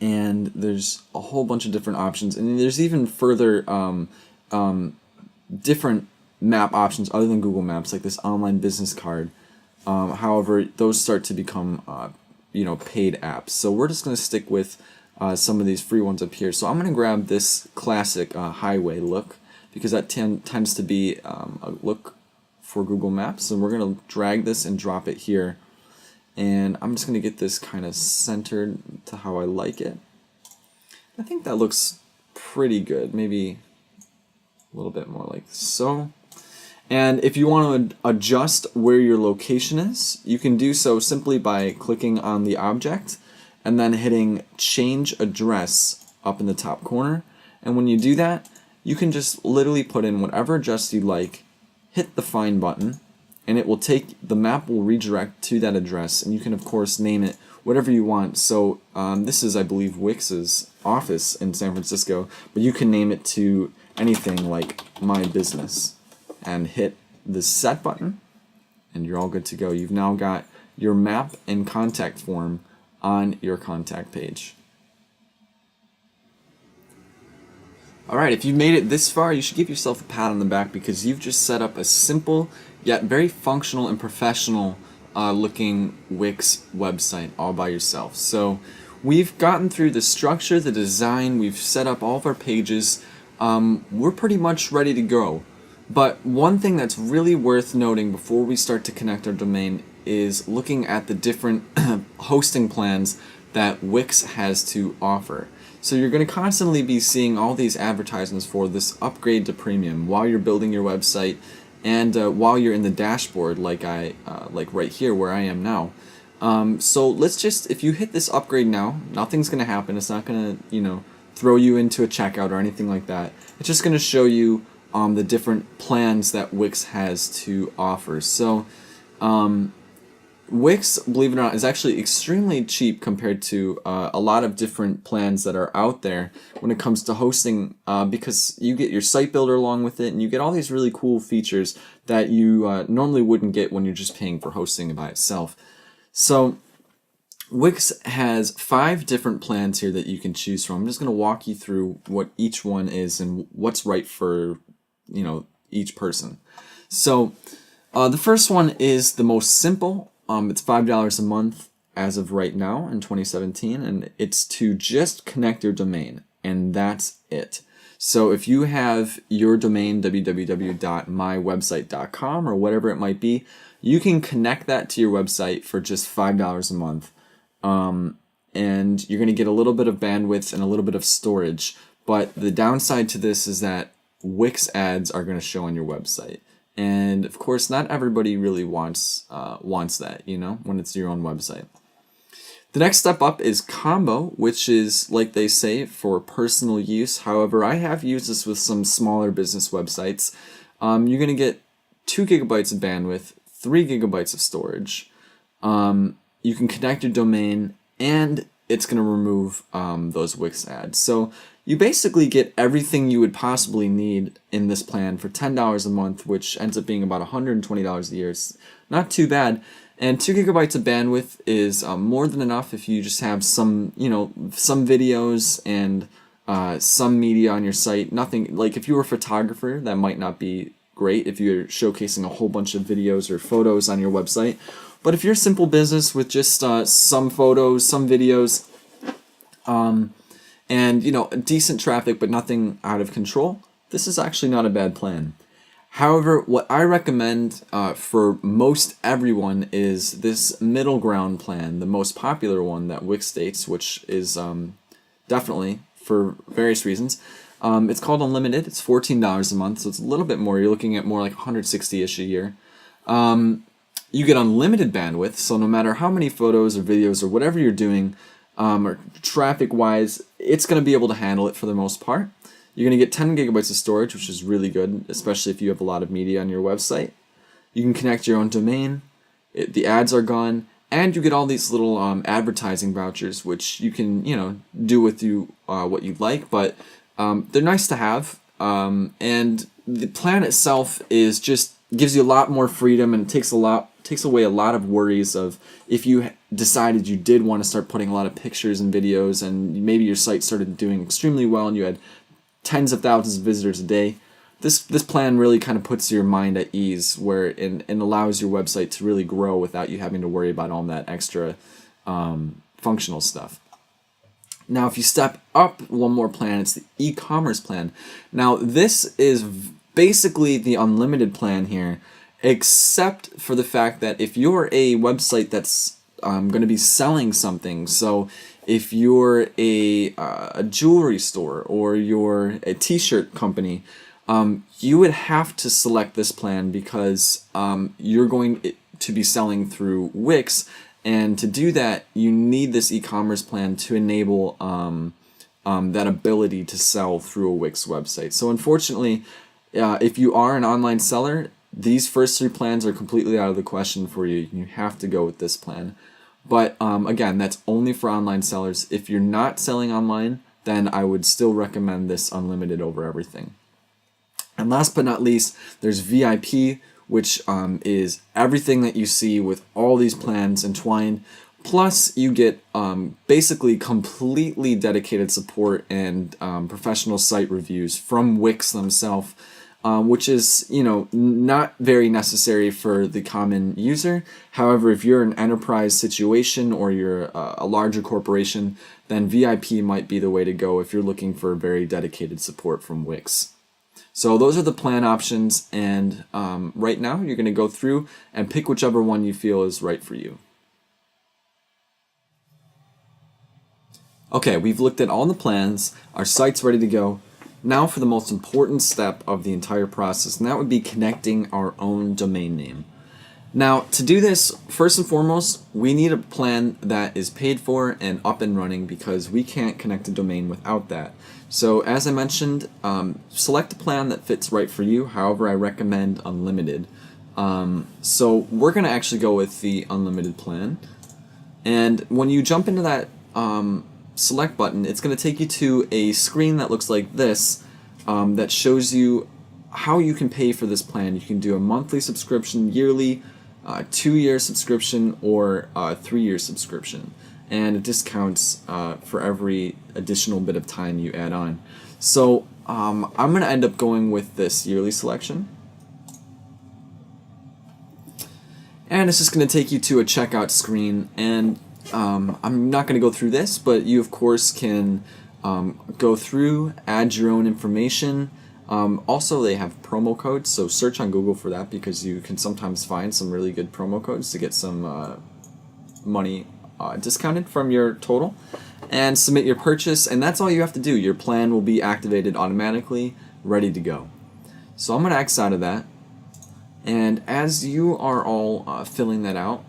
A: And there's a whole bunch of different options, and there's even further different map options other than Google Maps, like this online business card. However, those start to become paid apps. So we're just going to stick with some of these free ones up here. So I'm going to grab this classic highway look, because that tends to be a look for Google Maps. And we're going to drag this and drop it here. And I'm just going to get this kind of centered to how I like it. I think that looks pretty good. Maybe a little bit more like so. And if you want to adjust where your location is, you can do so simply by clicking on the object and then hitting change address up in the top corner. And when you do that, you can just literally put in whatever address you like, hit the find button, and it will the map will redirect to that address, and you can of course name it whatever you want. So this is, I believe, Wix's office in San Francisco, but you can name it to anything like my business, and hit the set button, and you're all good to go. You've now got your map and contact form on your contact page. Alright, if you've made it this far, you should give yourself a pat on the back, because you've just set up a simple yet very functional and professional looking Wix website all by yourself. So we've gotten through the structure, the design, we've set up all of our pages, we're pretty much ready to go. But one thing that's really worth noting before we start to connect our domain is looking at the different hosting plans that Wix has to offer. So you're going to constantly be seeing all these advertisements for this upgrade to premium while you're building your website and while you're in the dashboard, like right here where I am now. So let's just, if you hit this upgrade now, nothing's going to happen. It's not going to, throw you into a checkout or anything like that. It's just going to show you the different plans that Wix has to offer. So Wix, believe it or not, is actually extremely cheap compared to a lot of different plans that are out there when it comes to hosting, because you get your site builder along with it, and you get all these really cool features that you normally wouldn't get when you're just paying for hosting by itself. So Wix has 5 different plans here that you can choose from. I'm just going to walk you through what each one is and what's right for each person. So the first one is the most simple. It's $5 a month as of right now in 2017, and it's to just connect your domain, and that's it. So if you have your domain www.mywebsite.com or whatever it might be, you can connect that to your website for just $5 a month. And you're going to get a little bit of bandwidth and a little bit of storage, but the downside to this is that Wix ads are going to show on your website. And of course, not everybody really wants that, when it's your own website. The next step up is Combo, which is, like they say, for personal use. However, I have used this with some smaller business websites. You're going to get 2 gigabytes of bandwidth, 3 gigabytes of storage. You can connect your domain, and it's going to remove those Wix ads. So you basically get everything you would possibly need in this plan for $10 a month, which ends up being about $120 a year. It's not too bad. And 2 gigabytes of bandwidth is more than enough if you just have some videos and some media on your site. Nothing, like if you were a photographer, that might not be great if you're showcasing a whole bunch of videos or photos on your website. But if you're a simple business with just some photos, some videos, and decent traffic but nothing out of control, this is actually not a bad plan. However, what I recommend for most everyone is this middle ground plan, the most popular one that Wix states, which is definitely for various reasons. It's called Unlimited. It's $14 a month, so it's a little bit more. You're looking at more like $160-ish a year. You get unlimited bandwidth, so no matter how many photos or videos or whatever you're doing, or traffic-wise, it's going to be able to handle it for the most part. You're going to get 10 gigabytes of storage, which is really good, especially if you have a lot of media on your website. You can connect your own domain. The ads are gone, and you get all these little advertising vouchers, which you can, do with what you'd like, but they're nice to have. And the plan itself is just gives you a lot more freedom, and takes away a lot of worries of if you decided you did want to start putting a lot of pictures and videos, and maybe your site started doing extremely well and you had tens of thousands of visitors a day. This plan really kind of puts your mind at ease, where and allows your website to really grow without you having to worry about all that extra functional stuff. Now, if you step up one more plan, it's the e-commerce plan. Now, this is basically the unlimited plan here, except for the fact that if you're a website that's going to be selling something, so if you're a jewelry store or you're a t-shirt company, you would have to select this plan because you're going to be selling through Wix, and to do that, you need this e-commerce plan to enable that ability to sell through a Wix website. So unfortunately, if you are an online seller, these first 3 plans are completely out of the question for you. You have to go with this plan. But again, that's only for online sellers. If you're not selling online, then I would still recommend this unlimited over everything. And last but not least, there's VIP, which is everything that you see with all these plans entwined. Plus, you get basically completely dedicated support and professional site reviews from Wix themselves. which is, not very necessary for the common user. However, if you're an enterprise situation or you're a larger corporation, then VIP might be the way to go if you're looking for very dedicated support from Wix. So those are the plan options, and right now you're going to go through and pick whichever one you feel is right for you. Okay, we've looked at all the plans, our site's ready to go. Now for the most important step of the entire process, and that would be connecting our own domain name. Now, to do this, first and foremost, we need a plan that is paid for and up and running, because we can't connect a domain without that. So as I mentioned, select a plan that fits right for you. However, I recommend unlimited. So we're going to actually go with the unlimited plan. And when you jump into that select button, it's going to take you to a screen that looks like this, that shows you how you can pay for this plan. You can do a monthly subscription, yearly, 2-year subscription, or 3-year subscription, and it discounts for every additional bit of time you add on. So I'm going to end up going with this yearly selection, and it's just going to take you to a checkout screen. And I'm not going to go through this, but you of course can go through, add your own information. Also, they have promo codes, so search on Google for that, because you can sometimes find some really good promo codes to get some money discounted from your total, and submit your purchase, and that's all you have to do. Your plan will be activated automatically, ready to go. So I'm going to X out of that, and as you are all filling that out,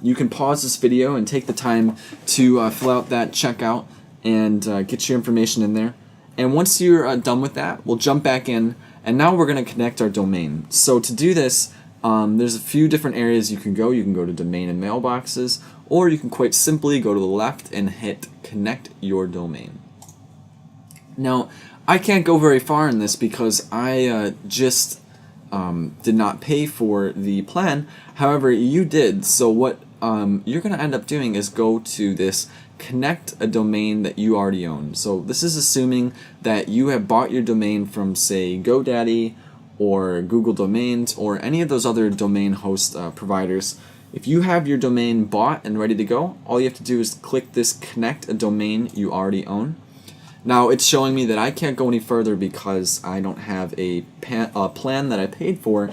A: you can pause this video and take the time to fill out that checkout and get your information in there. And once you're done with that, we'll jump back in, and now we're going to connect our domain. So to do this, there's a few different areas you can go. You can go to domain and mailboxes, or you can quite simply go to the left and hit connect your domain. Now, I can't go very far in this because I just did not pay for the plan. However, you did. So what you're going to end up doing is go to this connect a domain that you already own. So this is assuming that you have bought your domain from, say, GoDaddy or Google Domains or any of those other domain host providers. If you have your domain bought and ready to go, all you have to do is click this connect a domain you already own. Now it's showing me that I can't go any further because I don't have a plan that I paid for.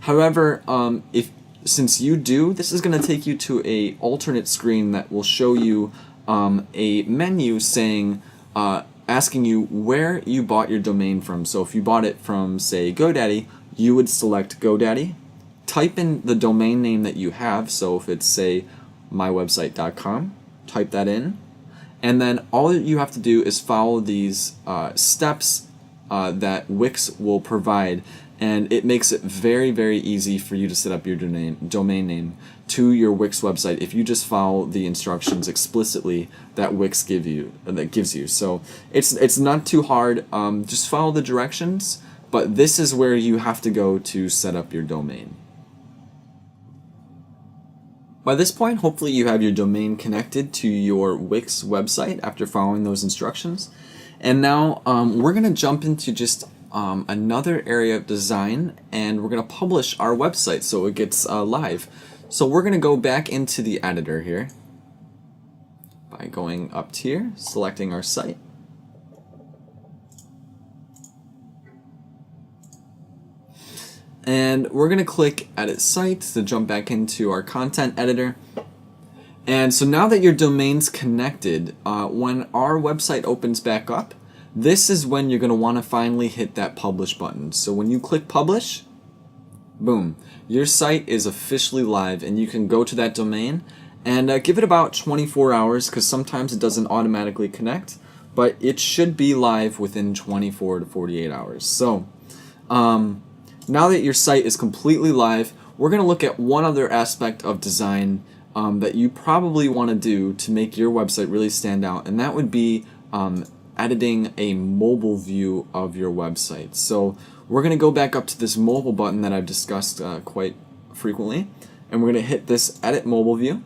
A: However, since you do, this is going to take you to a alternate screen that will show you a menu saying, asking you where you bought your domain from. So if you bought it from, say, GoDaddy, you would select GoDaddy, type in the domain name that you have. So if it's, say, mywebsite.com, type that in, and then all you have to do is follow these steps that Wix will provide, and it makes it very, very easy for you to set up your domain name to your Wix website if you just follow the instructions explicitly that Wix gives you. So it's not too hard. Just follow the directions, but this is where you have to go to set up your domain. By this point, hopefully you have your domain connected to your Wix website after following those instructions. And now we're going to jump into just another area of design, and we're going to publish our website so it gets live. So we're going to go back into the editor here by going up to here, selecting our site. And we're going to click Edit Site to jump back into our content editor. And so now that your domain's connected, when our website opens back up, this is when you're going to want to finally hit that publish button. So when you click publish, boom, your site is officially live, and you can go to that domain and give it about 24 hours, because sometimes it doesn't automatically connect, but it should be live within 24 to 48 hours. So now that your site is completely live, we're going to look at one other aspect of design that you probably want to do to make your website really stand out, and that would be editing a mobile view of your website. So we're going to go back up to this mobile button that I've discussed quite frequently, and we're going to hit this Edit Mobile View.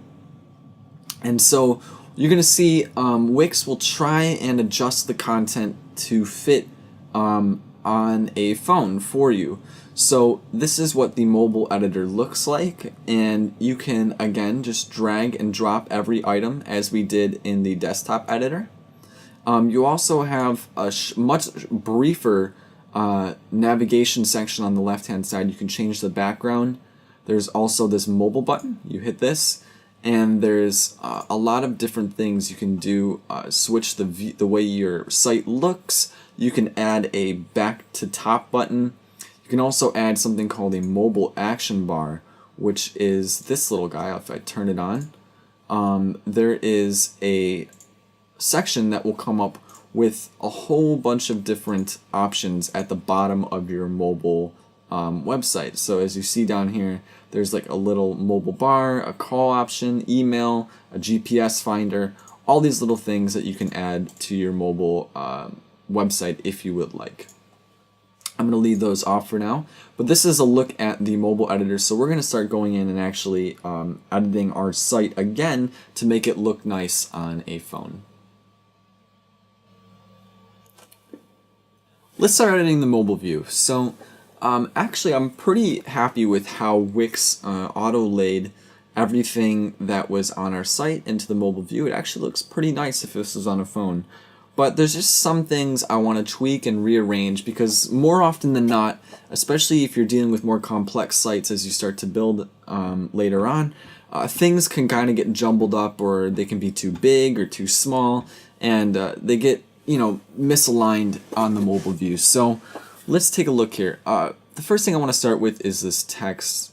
A: And so you're going to see Wix will try and adjust the content to fit on a phone for you. So this is what the mobile editor looks like, and you can again just drag and drop every item as we did in the desktop editor. You also have a much briefer navigation section on the left hand side. You can change the background. There's also this mobile button. You hit this and there's a lot of different things you can do. Switch the way your site looks. You can add a back to top button. You can also add something called a mobile action bar, which is this little guy. If I turn it on, there is a section that will come up with a whole bunch of different options at the bottom of your mobile website. So as you see down here, there's like a little mobile bar, a call option, email, a GPS finder, all these little things that you can add to your mobile website if you would like. I'm going to leave those off for now, but this is a look at the mobile editor. So we're going to start going in and actually editing our site again to make it look nice on a phone. Let's start editing the mobile view. So actually I'm pretty happy with how Wix auto-laid everything that was on our site into the mobile view. It actually looks pretty nice if this was on a phone. But there's just some things I want to tweak and rearrange, because more often than not, especially if you're dealing with more complex sites as you start to build later on, things can kind of get jumbled up, or they can be too big or too small, and they get misaligned on the mobile view. So let's take a look here. The first thing I want to start with is this text.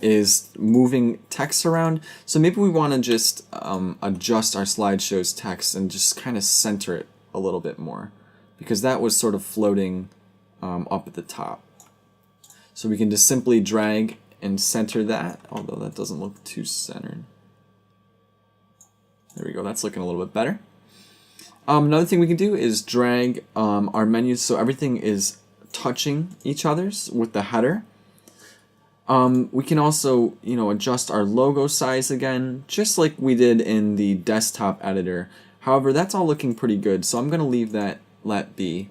A: Is moving text around. So maybe we want to just adjust our slideshow's text and just kind of center it a little bit more, because that was sort of floating up at the top. So we can just simply drag and center that, although that doesn't look too centered. There we go, that's looking a little bit better. Another thing we can do is drag our menus so everything is touching each other's with the header. We can also, adjust our logo size again, just like we did in the desktop editor. However, that's all looking pretty good, so I'm going to leave that let be.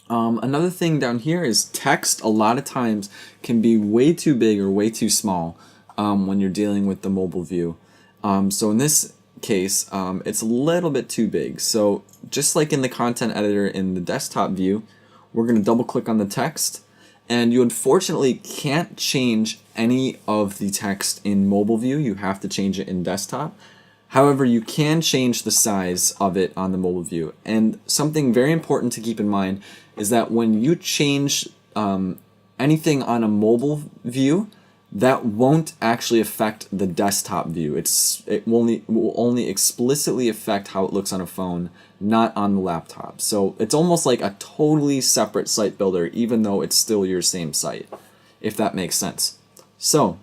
A: Another thing down here is text a lot of times can be way too big or way too small when you're dealing with the mobile view. So in this case, it's a little bit too big. So just like in the content editor in the desktop view, we're going to double click on the text. And you unfortunately can't change any of the text in mobile view. You have to change it in desktop. However, you can change the size of it on the mobile view. And something very important to keep in mind is that when you change anything on a mobile view, that won't actually affect the desktop view. It will only explicitly affect how it looks on a phone, not on the laptop. So it's almost like a totally separate site builder, even though it's still your same site, if that makes sense. So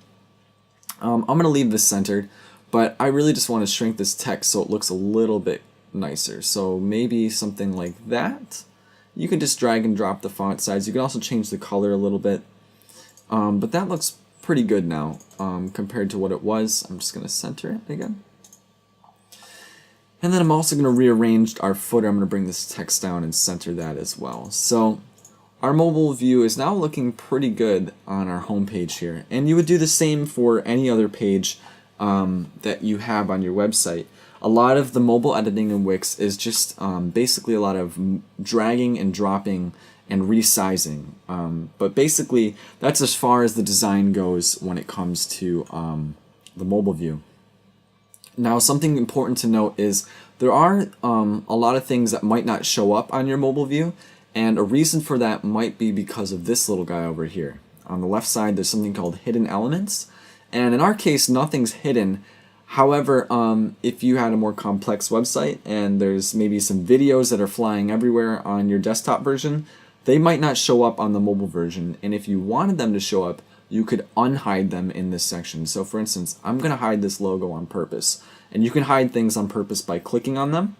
A: I'm going to leave this centered, but I really just want to shrink this text so it looks a little bit nicer. So maybe something like that. You can just drag and drop the font size. You can also change the color a little bit, but that looks pretty good now compared to what it was. I'm just going to center it again. And then I'm also going to rearrange our footer. I'm going to bring this text down and center that as well. So our mobile view is now looking pretty good on our home page here. And you would do the same for any other page that you have on your website. A lot of the mobile editing in Wix is just basically a lot of dragging and dropping and resizing. But basically, that's as far as the design goes when it comes to the mobile view. Now, something important to note is there are a lot of things that might not show up on your mobile view, and a reason for that might be because of this little guy over here. On the left side, there's something called hidden elements, and in our case, nothing's hidden. However, if you had a more complex website and there's maybe some videos that are flying everywhere on your desktop version, they might not show up on the mobile version, and if you wanted them to show up, you could unhide them in this section. So for instance, I'm going to hide this logo on purpose, and you can hide things on purpose by clicking on them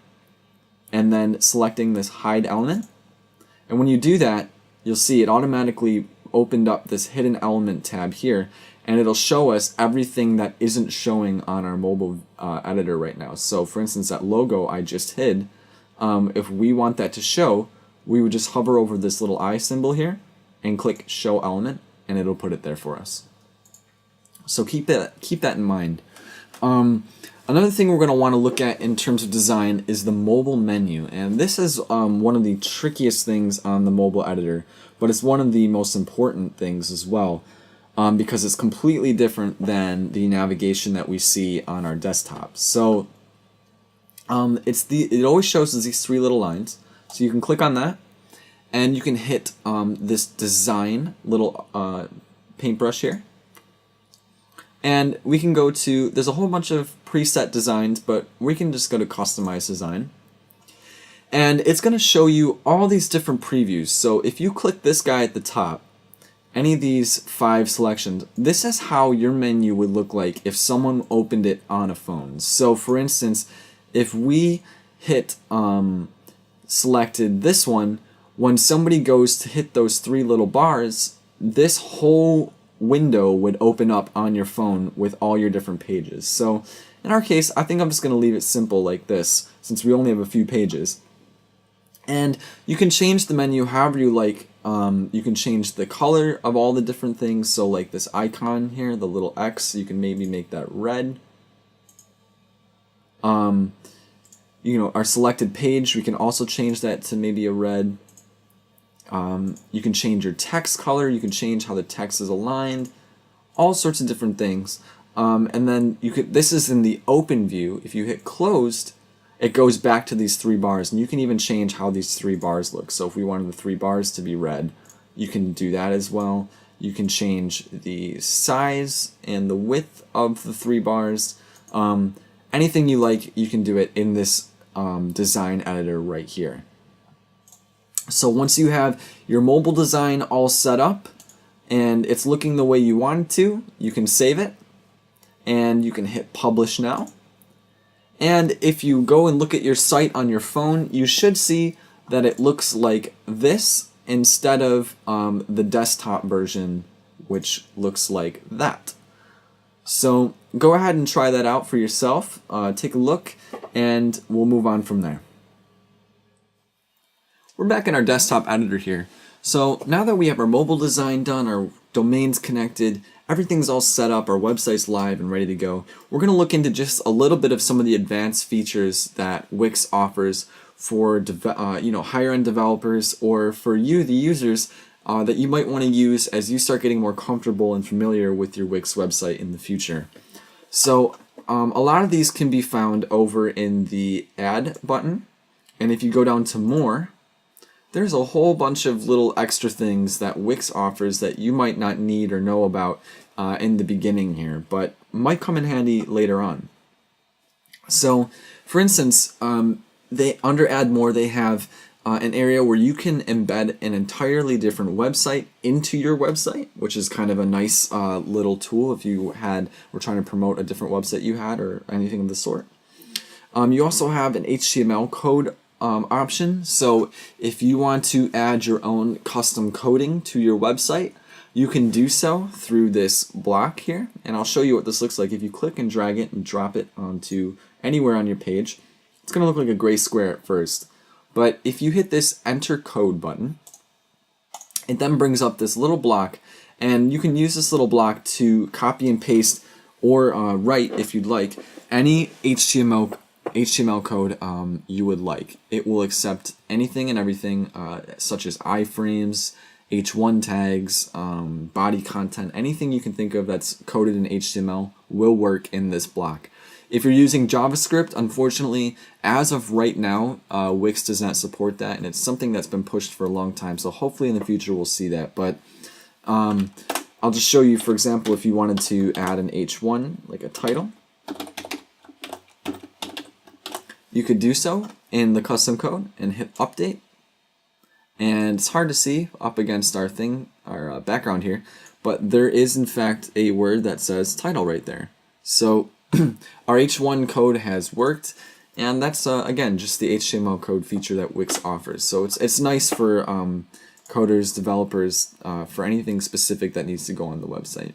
A: and then selecting this hide element. And when you do that, you'll see it automatically opened up this hidden element tab here, and it'll show us everything that isn't showing on our mobile editor right now. So for instance, that logo I just hid, if we want that to show, we would just hover over this little eye symbol here and click Show Element, and it'll put it there for us. So keep that in mind. Another thing we're going to want to look at in terms of design is the mobile menu, and this is one of the trickiest things on the mobile editor, but it's one of the most important things as well, because it's completely different than the navigation that we see on our desktop. So it always shows us these three little lines, so you can click on that, and you can hit this design little paintbrush here. And we can go to, there's a whole bunch of preset designs, but we can just go to customize design. And it's going to show you all these different previews. So if you click this guy at the top, any of these 5 selections, this is how your menu would look like if someone opened it on a phone. So for instance, if we hit selected this one, when somebody goes to hit those 3 little bars, this whole window would open up on your phone with all your different pages. So in our case, I think I'm just going to leave it simple like this, since we only have a few pages. And you can change the menu however you like. You can change the color of all the different things. So like this icon here, the little X, you can maybe make that red. You know, our selected page, we can also change that to maybe a red. You can change your text color, you can change how the text is aligned, all sorts of different things. And then this is in the open view. If you hit closed, it goes back to these 3 bars, and you can even change how these 3 bars look. So if we wanted the 3 bars to be red, you can do that as well. You can change the size and the width of the 3 bars. Anything you like, you can do it in this design editor right here. So once you have your mobile design all set up and it's looking the way you want it to, you can save it and you can hit publish now. And if you go and look at your site on your phone, you should see that it looks like this instead of the desktop version, which looks like that. So go ahead and try that out for yourself. Take a look and we'll move on from there. We're back in our desktop editor here. So now that we have our mobile design done, our domains connected, everything's all set up, our website's live and ready to go, we're going to look into just a little bit of some of the advanced features that Wix offers for higher-end developers, or for you, the users, that you might want to use as you start getting more comfortable and familiar with your Wix website in the future. So a lot of these can be found over in the Add button, and if you go down to More, there's a whole bunch of little extra things that Wix offers that you might not need or know about in the beginning here, but might come in handy later on. So, for instance, under Add More, they have an area where you can embed an entirely different website into your website, which is kind of a nice little tool if you were trying to promote a different website you had or anything of the sort. You also have an HTML code option. So if you want to add your own custom coding to your website, you can do so through this block here. And I'll show you what this looks like. If you click and drag it and drop it onto anywhere on your page, it's going to look like a gray square at first. But if you hit this Enter Code button, it then brings up this little block, and you can use this little block to copy and paste or write, if you'd like, any HTML code you would like. It will accept anything and everything such as iframes, H1 tags, body content, anything you can think of that's coded in HTML will work in this block. If you're using JavaScript, unfortunately, as of right now, Wix does not support that, and it's something that's been pushed for a long time, so hopefully in the future we'll see that. But I'll just show you, for example, if you wanted to add an H1, like a title, you could do so in the custom code and hit update. And it's hard to see up against our background here, but there is in fact a word that says title right there. So our H1 code has worked, and that's again just the HTML code feature that Wix offers. So it's nice for coders, developers, for anything specific that needs to go on the website.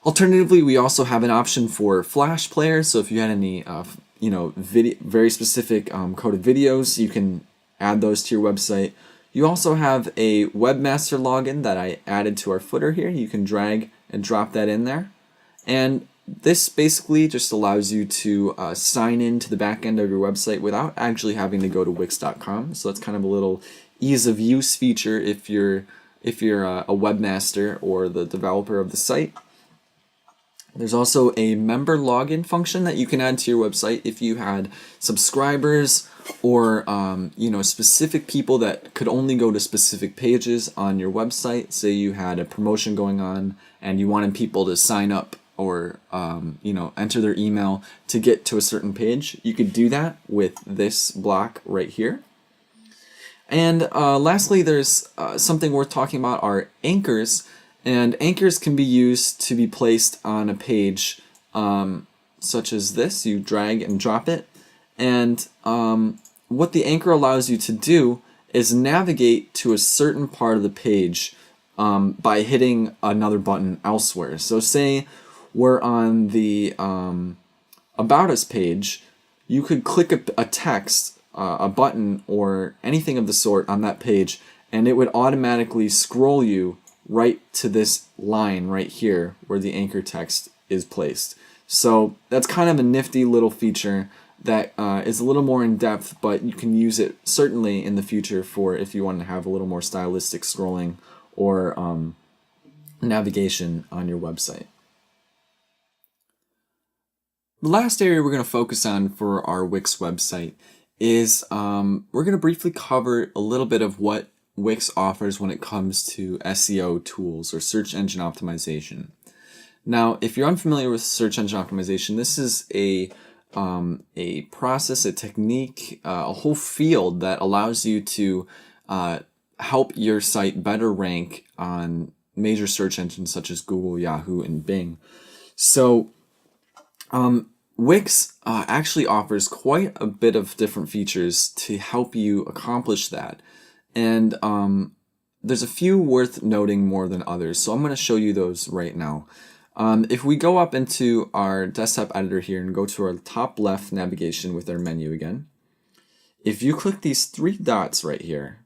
A: Alternatively, we also have an option for Flash Player. So if you had any very specific coded videos, you can add those to your website. You also have a webmaster login that I added to our footer here. You can drag and drop that in there. And this basically just allows you to sign in to the back end of your website without actually having to go to Wix.com. So it's kind of a little ease of use feature if you're a webmaster or the developer of the site. There's also a member login function that you can add to your website if you had subscribers or specific people that could only go to specific pages on your website. Say you had a promotion going on and you wanted people to sign up or enter their email to get to a certain page. You could do that with this block right here. And lastly, there's something worth talking about are anchors. And anchors can be used to be placed on a page such as this. You drag and drop it. And what the anchor allows you to do is navigate to a certain part of the page by hitting another button elsewhere. So say we're on the About Us page, you could click a text, a button, or anything of the sort on that page, and it would automatically scroll you right to this line right here where the anchor text is placed. So that's kind of a nifty little feature that is a little more in depth, but you can use it certainly in the future for if you want to have a little more stylistic scrolling or navigation on your website. The last area we're going to focus on for our Wix website is we're going to briefly cover a little bit of what Wix offers when it comes to SEO tools or search engine optimization. Now, if you're unfamiliar with search engine optimization, this is a process, a technique, a whole field that allows you to help your site better rank on major search engines such as Google, Yahoo, and Bing. So Wix actually offers quite a bit of different features to help you accomplish that. And there's a few worth noting more than others, so I'm going to show you those right now. If we go up into our desktop editor here and go to our top left navigation with our menu again, if you click these three dots right here,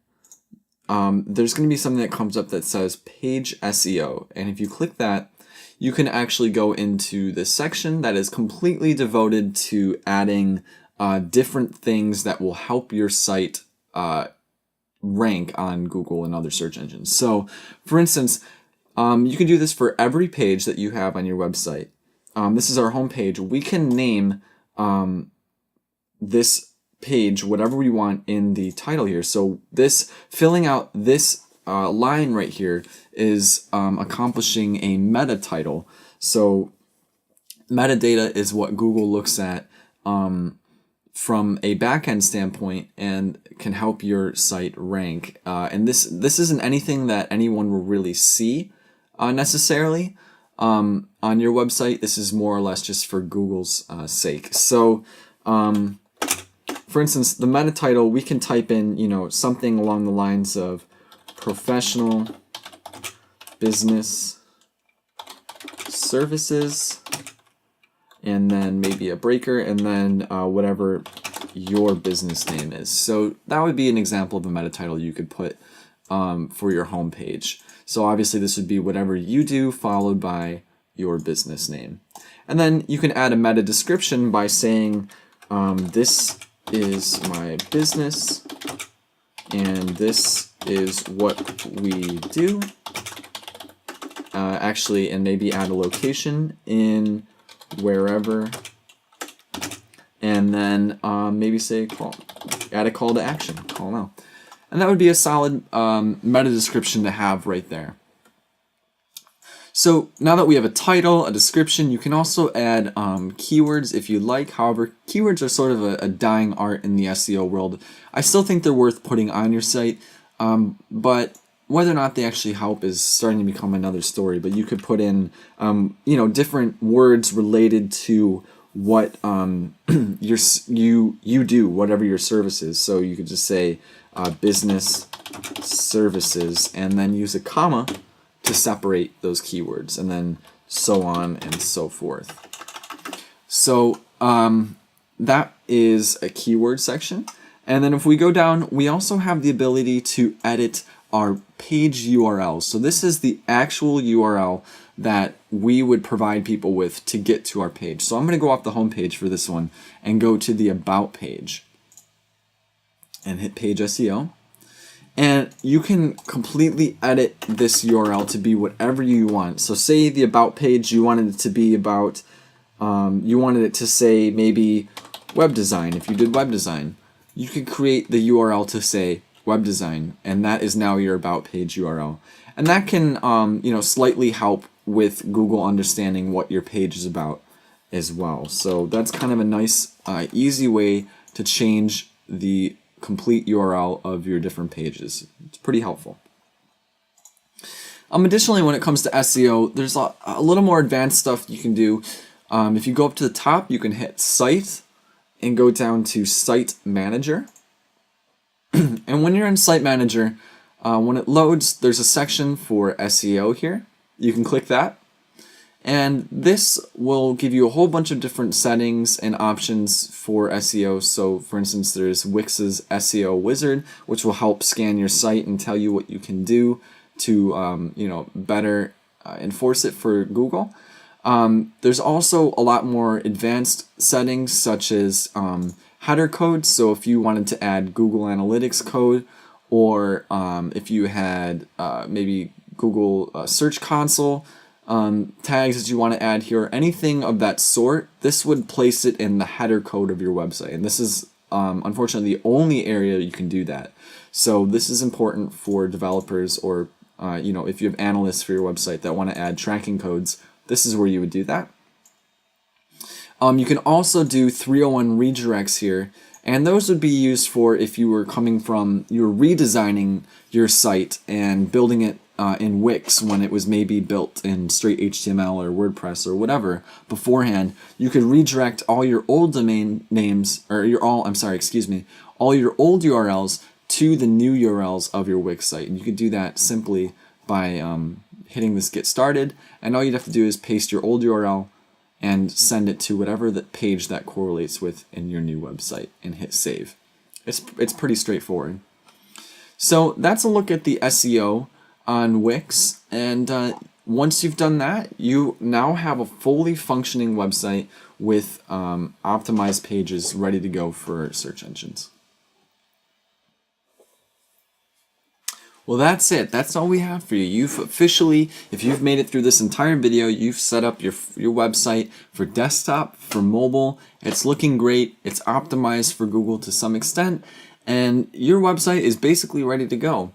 A: there's going to be something that comes up that says Page SEO. And if you click that, you can actually go into this section that is completely devoted to adding different things that will help your site rank on Google and other search engines. So, for instance, you can do this for every page that you have on your website. This is our home page. We can name this page whatever we want in the title here. So this filling out this line right here is accomplishing a meta title. So metadata is what Google looks at from a backend standpoint and can help your site rank. And this isn't anything that anyone will really see necessarily on your website. This is more or less just for Google's sake. So for instance, the meta title, we can type in something along the lines of professional business services, and then maybe a breaker, and then whatever your business name is. So that would be an example of a meta title you could put for your home page. So obviously this would be whatever you do followed by your business name. And then you can add a meta description by saying this is my business and this is what we do. And maybe add a location in wherever, and then maybe say add a call to action, call now. And that would be a solid meta description to have right there. So now that we have a title, a description, you can also add keywords if you like. However, keywords are sort of a dying art in the SEO world. I still think they're worth putting on your site, but whether or not they actually help is starting to become another story. But you could put in, different words related to what you do, whatever your service is. So you could just say business services, and then use a comma to separate those keywords, and then so on and so forth. So that is a keyword section. And then if we go down, we also have the ability to edit our page URL. So this is the actual URL that we would provide people with to get to our page. So I'm going to go off the home page for this one and go to the About page and hit Page SEO. And you can completely edit this URL to be whatever you want. So say the About page, you wanted it to be about, you wanted it to say maybe web design. If you did web design, you could create the URL to say web design, and that is now your About page URL. And that can, slightly help with Google understanding what your page is about as well. So that's kind of a nice, easy way to change the complete URL of your different pages. It's pretty helpful. Additionally, when it comes to SEO, there's a little more advanced stuff you can do. If you go up to the top, you can hit Site and go down to Site Manager. And when you're in Site Manager, when it loads, there's a section for SEO here. You can click that. And this will give you a whole bunch of different settings and options for SEO. So for instance, there's Wix's SEO Wizard, which will help scan your site and tell you what you can do to better enforce it for Google. There's also a lot more advanced settings such as header code. So if you wanted to add Google Analytics code, or if you had maybe Google Search Console tags that you want to add here, anything of that sort, this would place it in the header code of your website. And this is unfortunately the only area you can do that. So this is important for developers, or if you have analysts for your website that want to add tracking codes, this is where you would do that. You can also do 301 redirects here, and those would be used for if you were redesigning your site and building it in Wix when it was maybe built in straight HTML or WordPress or whatever beforehand. You could redirect all your old domain names, or all your old URLs to the new URLs of your Wix site. And you could do that simply by hitting this Get Started, and all you'd have to do is paste your old URL and send it to whatever the page that correlates with in your new website and hit Save. It's pretty straightforward. So that's a look at the SEO on Wix, and once you've done that, you now have a fully functioning website with optimized pages ready to go for search engines. Well, that's it. That's all we have for you. You've officially, if you've made it through this entire video, you've set up your website for desktop, for mobile. It's looking great. It's optimized for Google to some extent, and your website is basically ready to go.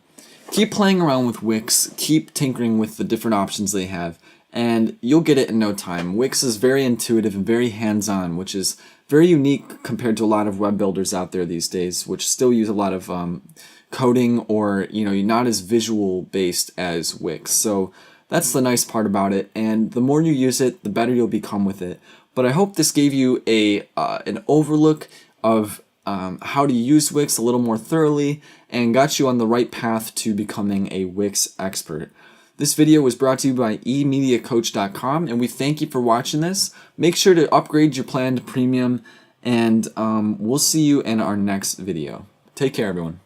A: Keep playing around with Wix. Keep tinkering with the different options they have, and you'll get it in no time. Wix is very intuitive and very hands-on, which is very unique compared to a lot of web builders out there these days, which still use a lot of coding, or you're not as visual based as Wix. So that's the nice part about it, and the more you use it, the better you'll become with it. But I hope this gave you an overlook of how to use Wix a little more thoroughly and got you on the right path to becoming a Wix expert. This video was brought to you by emediacoach.com, and we thank you for watching this. Make sure to upgrade your plan to premium, and we'll see you in our next video. Take care, everyone.